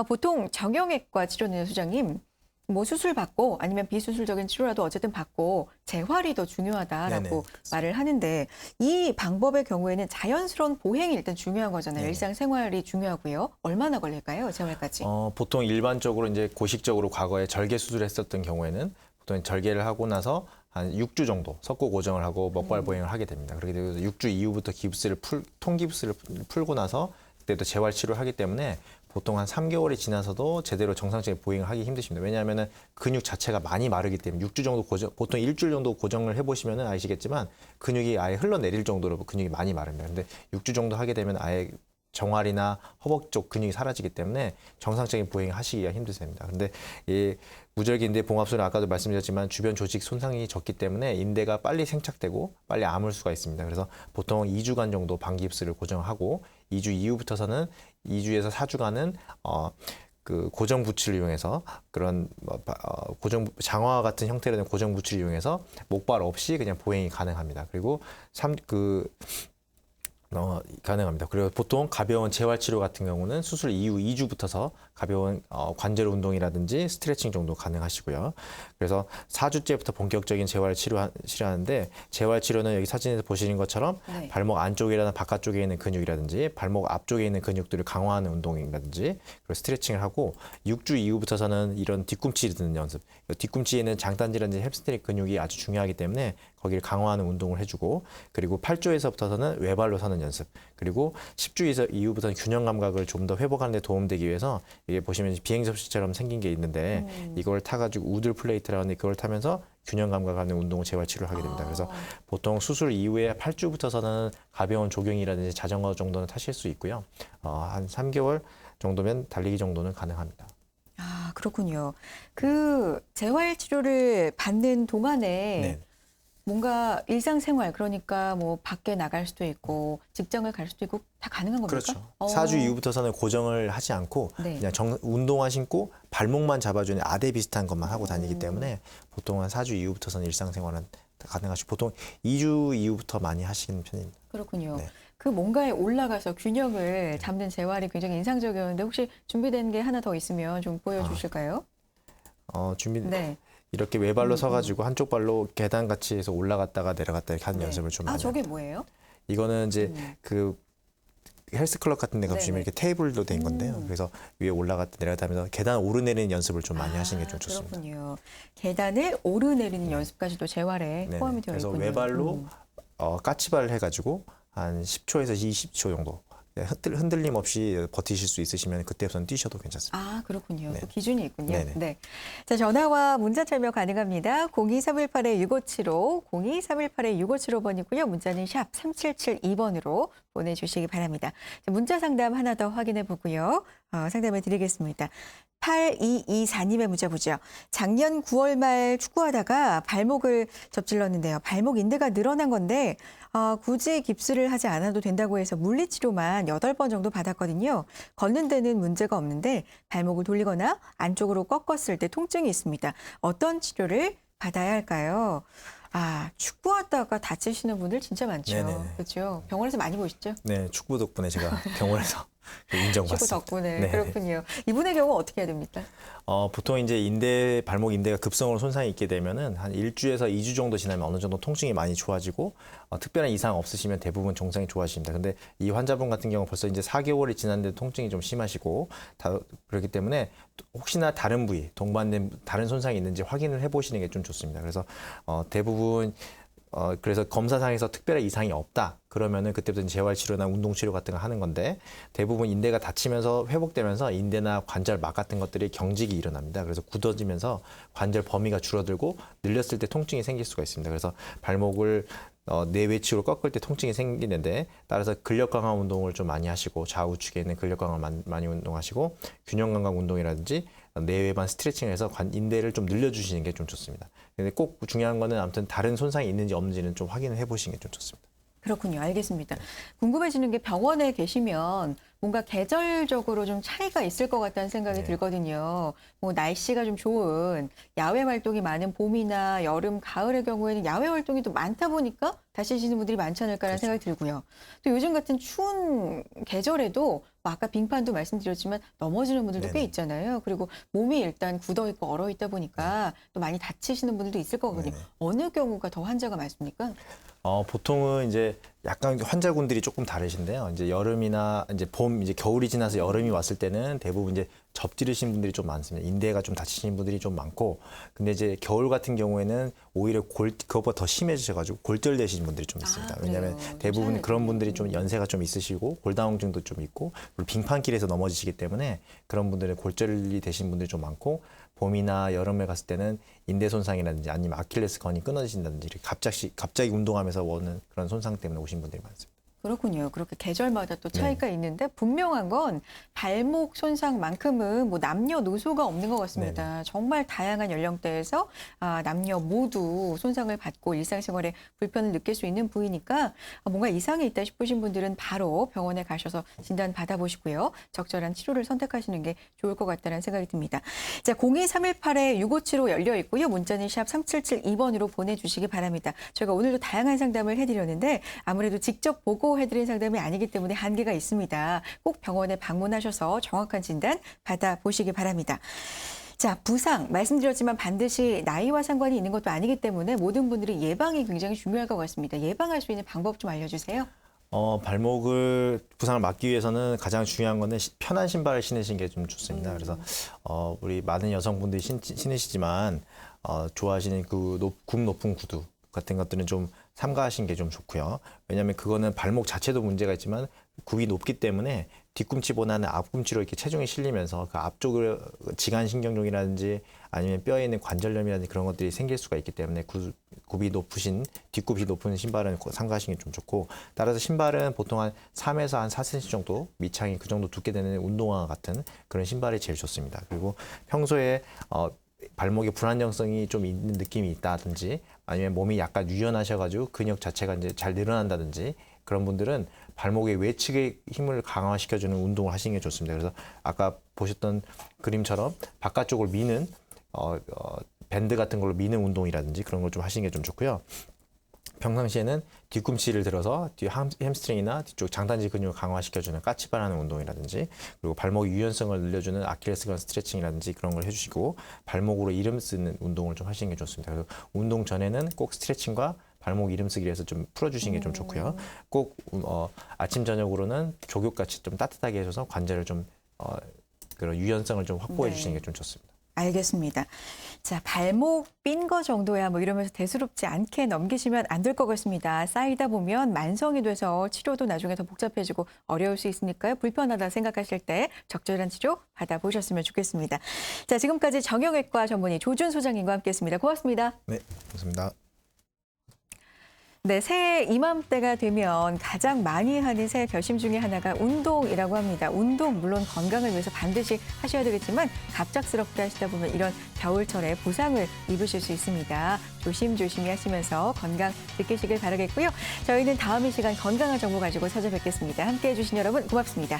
보통 정형외과 치료는 소장님 뭐 수술 받고 아니면 비수술적인 치료라도 어쨌든 받고 재활이 더 중요하다라고 네네. 말을 하는데 이 방법의 경우에는 자연스러운 보행이 일단 중요한 거잖아요. 네네. 일상생활이 중요하고요. 얼마나 걸릴까요? 재활까지? 보통 일반적으로 이제 고식적으로 과거에 절개 수술했었던 경우에는 보통 절개를 하고 나서 한 6주 정도 석고 고정을 하고 먹발 보행을 하게 됩니다. 그렇게 되고 6주 이후부터 통깁스를 풀고 나서 그때도 재활 치료를 하기 때문에 보통 한 3개월이 지나서도 제대로 정상적인 보행을 하기 힘드십니다. 왜냐하면 근육 자체가 많이 마르기 때문에 6주 정도 보통 일주일 정도 고정을 해보시면 아시겠지만 근육이 아예 흘러내릴 정도로 근육이 많이 마릅니다. 근데 6주 정도 하게 되면 아예 정활이나 허벅 쪽 근육이 사라지기 때문에 정상적인 보행을 하시기가 힘드십니다. 근데 이 무절기 인대 봉합술은 아까도 말씀드렸지만 주변 조직 손상이 적기 때문에 인대가 빨리 생착되고 빨리 아물 수가 있습니다. 그래서 보통 2주간 정도 방깁스를 고정하고 2주 이후부터서는 2주에서 4주간은 그 고정 부츠를 이용해서 그런 장화 같은 형태로 된 고정 부츠를 이용해서 목발 없이 그냥 보행이 가능합니다. 그리고 가능합니다. 그리고 보통 가벼운 재활 치료 같은 경우는 수술 이후 2주부터서 가벼운 관절 운동이라든지 스트레칭 정도 가능하시고요. 그래서 4주째부터 본격적인 재활 치료하는데 재활 치료는 여기 사진에서 보시는 것처럼 네. 발목 안쪽이나 바깥쪽에 있는 근육이라든지 발목 앞쪽에 있는 근육들을 강화하는 운동이라든지 그리고 스트레칭을 하고 6주 이후부터서는 이런 뒤꿈치를 드는 연습. 뒤꿈치에 있는 장단지라든지 햄스트링 근육이 아주 중요하기 때문에 거기를 강화하는 운동을 해주고 그리고 8주에서부터는 외발로 서는 연습 그리고 10주 이후부터는 균형 감각을 좀 더 회복하는 데 도움되기 위해서 이게 보시면 비행 접시처럼 생긴 게 있는데 이걸 타가지고 우드 플레이트라고 하는데 그걸 타면서 균형 감각하는 운동을 재활 치료를 하게 됩니다. 그래서 보통 수술 이후에 8주부터서는 가벼운 조경이라든지 자전거 정도는 타실 수 있고요. 한 3개월 정도면 달리기 정도는 가능합니다. 그렇군요. 그 재활 치료를 받는 동안에 네. 뭔가 일상생활 그러니까 뭐 밖에 나갈 수도 있고 직장을 갈 수도 있고 다 가능한 겁니까? 그렇죠. 어. 4주 이후부터서는 고정을 하지 않고 네. 그냥 운동화 신고 발목만 잡아주는 아대 비슷한 것만 하고 다니기 때문에 보통 한 4주 이후부터서는 일상생활은 가능하시고 보통 2주 이후부터 많이 하시는 편입니다. 그렇군요. 네. 그 뭔가에 올라가서 균형을 잡는 재활이 굉장히 인상적이었는데 혹시 준비된 게 하나 더 있으면 좀 보여주실까요? 네. 이렇게 외발로 서가지고 한쪽 발로 계단 같이 해서 올라갔다가 내려갔다 이렇게 하는 네. 연습을 좀 아, 많이 저게 합니다. 뭐예요? 이거는 이제 그 헬스클럽 같은 데 가보시면 네네. 이렇게 테이블도 돼 있건데요. 그래서 위에 올라갔다 내려갔다 하면서 계단 오르내리는 연습을 좀 많이 하시는 게 좀 좋습니다. 그렇군요. 계단을 오르내리는 연습까지도 재활에 네네. 포함이 되어 그래서 있군요. 외발로 까치발 해가지고 한 10초에서 20초 정도 흔들림 없이 버티실 수 있으시면 그때부터는 뛰셔도 괜찮습니다. 아, 그렇군요. 네. 또 기준이 있군요. 네네. 네. 자, 전화와 문자 참여 가능합니다. 02318-6575, 02318-6575번이고요. 문자는 샵 3772번으로 보내주시기 바랍니다. 자, 문자 상담 하나 더 확인해 보고요. 상담해 드리겠습니다. 8224님의 문자 보죠. 작년 9월 말 축구하다가 발목을 접질렀는데요. 발목 인대가 늘어난 건데 굳이 깁스를 하지 않아도 된다고 해서 물리치료만 8번 정도 받았거든요. 걷는 데는 문제가 없는데 발목을 돌리거나 안쪽으로 꺾었을 때 통증이 있습니다. 어떤 치료를 받아야 할까요? 아, 축구하다가 다치시는 분들 진짜 많죠. 네네네. 그렇죠. 병원에서 많이 보시죠? 네, 축구 덕분에 제가 병원에서 축구 인정받습니다. 덕분에. 네. 그렇군요. 이분의 경우 어떻게 해야 됩니까? 보통 이제 발목 인대가 급성으로 손상이 있게 되면은 한 1주에서 2주 정도 지나면 어느 정도 통증이 많이 좋아지고 특별한 이상 없으시면 대부분 정상이 좋아집니다. 근데 이 환자분 같은 경우 벌써 이제 4개월이 지났는데 통증이 좀 심하시고 그렇기 때문에 혹시나 다른 부위, 동반된 다른 손상이 있는지 확인을 해보시는 게 좀 좋습니다. 그래서 대부분 그래서 검사상에서 특별한 이상이 없다. 그러면은 그때부터 재활치료나 운동치료 같은 거 하는 건데 대부분 인대가 다치면서 회복되면서 인대나 관절 막 같은 것들이 경직이 일어납니다. 그래서 굳어지면서 관절 범위가 줄어들고 늘렸을 때 통증이 생길 수가 있습니다. 그래서 발목을 내외측으로 꺾을 때 통증이 생기는데 따라서 근력 강화 운동을 좀 많이 하시고 좌우측에 있는 근력 강화 많이 운동하시고 균형 감각 운동이라든지 내외반 스트레칭을 해서 인대를 좀 늘려주시는 게 좀 좋습니다. 근데 꼭 중요한 거는 아무튼 다른 손상이 있는지 없는지는 좀 확인을 해보시는 게 좀 좋습니다. 그렇군요. 알겠습니다. 궁금해지는 게 병원에 계시면 뭔가 계절적으로 좀 차이가 있을 것 같다는 생각이 네. 들거든요. 뭐 날씨가 좀 좋은 야외 활동이 많은 봄이나 여름, 가을의 경우에는 야외 활동이 또 많다 보니까 다치시는 분들이 많지 않을까라는 생각이 들고요. 또 요즘 같은 추운 계절에도 뭐 아까 빙판도 말씀드렸지만 넘어지는 분들도 꽤 네네. 있잖아요. 그리고 몸이 일단 굳어 있고 얼어 있다 보니까 또 많이 다치시는 분들도 있을 거거든요. 네네. 어느 경우가 더 환자가 많습니까? 보통은 이제 약간 환자군들이 조금 다르신데요. 이제 여름이나 이제 봄, 이제 겨울이 지나서 여름이 왔을 때는 대부분 이제 접지르신 분들이 좀 많습니다. 인대가 좀 다치신 분들이 좀 많고, 근데 이제 겨울 같은 경우에는 오히려 그것보다 더 심해지셔가지고 골절되신 분들이 좀 있습니다. 왜냐하면 그래요. 대부분 괜찮아요. 그런 분들이 좀 연세가 좀 있으시고 골다공증도 좀 있고 그리고 빙판길에서 넘어지시기 때문에 그런 분들은 골절이 되신 분들이 좀 많고, 봄이나 여름에 갔을 때는 인대 손상이라든지 아니면 아킬레스건이 끊어지신다든지 이렇게 갑자기 운동하면서 오는 그런 손상 때문에 오신 분들이 많습니다. 그렇군요. 그렇게 계절마다 또 차이가 있는데 분명한 건 발목 손상만큼은 뭐 남녀노소가 없는 것 같습니다. 정말 다양한 연령대에서 남녀 모두 손상을 받고 일상생활에 불편을 느낄 수 있는 부위니까 뭔가 이상이 있다 싶으신 분들은 바로 병원에 가셔서 진단 받아보시고요. 적절한 치료를 선택하시는 게 좋을 것 같다는 생각이 듭니다. 자, 02318-6575 열려 있고요. 문자는 샵 3772번으로 보내주시기 바랍니다. 저희가 오늘도 다양한 상담을 해드렸는데 아무래도 직접 보고 해드린 상담이 아니기 때문에 한계가 있습니다. 꼭 병원에 방문하셔서 정확한 진단 받아보시기 바랍니다. 자, 부상 말씀드렸지만 반드시 나이와 상관이 있는 것도 아니기 때문에 모든 분들이 예방이 굉장히 중요할 것 같습니다. 예방할 수 있는 방법 좀 알려주세요. 부상을 막기 위해서는 가장 중요한 거는 편한 신발을 신으시는 게 좀 좋습니다. 그래서 우리 많은 여성분들이 신으시지만 좋아하시는 그 굽 높은 구두 같은 것들은 좀 삼가하시는 게 좀 좋고요. 왜냐하면 그거는 발목 자체도 문제가 있지만 굽이 높기 때문에 뒤꿈치보다는 앞꿈치로 이렇게 체중이 실리면서 그 앞쪽을 지간신경종이라든지 아니면 뼈에 있는 관절염이라든지 그런 것들이 생길 수가 있기 때문에 뒷굽이 높은 신발은 삼가하시는 게 좀 좋고, 따라서 신발은 보통 한 3에서 한 4cm 정도 밑창이 그 정도 두께 되는 운동화 같은 그런 신발이 제일 좋습니다. 그리고 평소에 발목에 불안정성이 좀 있는 느낌이 있다든지 아니면 몸이 약간 유연하셔가지고 근육 자체가 이제 잘 늘어난다든지 그런 분들은 발목의 외측의 힘을 강화시켜주는 운동을 하시는 게 좋습니다. 그래서 아까 보셨던 그림처럼 바깥쪽을 미는 밴드 같은 걸로 미는 운동이라든지 그런 걸 좀 하시는 게 좀 좋고요. 평상시에는 뒤꿈치를 들어서 뒤 햄스트링이나 뒤쪽 장단지 근육을 강화시켜주는 까치발하는 운동이라든지 그리고 발목 유연성을 늘려주는 아킬레스건 스트레칭이라든지 그런 걸 해주시고 발목으로 이름 쓰는 운동을 좀 하시는 게 좋습니다. 그래서 운동 전에는 꼭 스트레칭과 발목 이름 쓰기를 해서 좀 풀어주시는 게 좀 좋고요. 꼭 아침 저녁으로는 족욕같이 좀 따뜻하게 해줘서 관절을 좀 그런 유연성을 좀 확보해 네. 주시는 게 좀 좋습니다. 알겠습니다. 자, 발목 삔 거 정도야 뭐 이러면서 대수롭지 않게 넘기시면 안 될 것 같습니다. 쌓이다 보면 만성이 돼서 치료도 나중에 더 복잡해지고 어려울 수 있으니까요. 불편하다 생각하실 때 적절한 치료 받아보셨으면 좋겠습니다. 자, 지금까지 정형외과 전문의 조준 소장님과 함께했습니다. 고맙습니다. 네, 감사합니다. 네, 새해 이맘때가 되면 가장 많이 하는 새해 결심 중에 하나가 운동이라고 합니다. 운동 물론 건강을 위해서 반드시 하셔야 되겠지만 갑작스럽게 하시다 보면 이런 겨울철에 부상을 입으실 수 있습니다. 조심조심히 하시면서 건강 지키시길 바라겠고요. 저희는 다음 이 시간 건강한 정보 가지고 찾아뵙겠습니다. 함께해 주신 여러분 고맙습니다.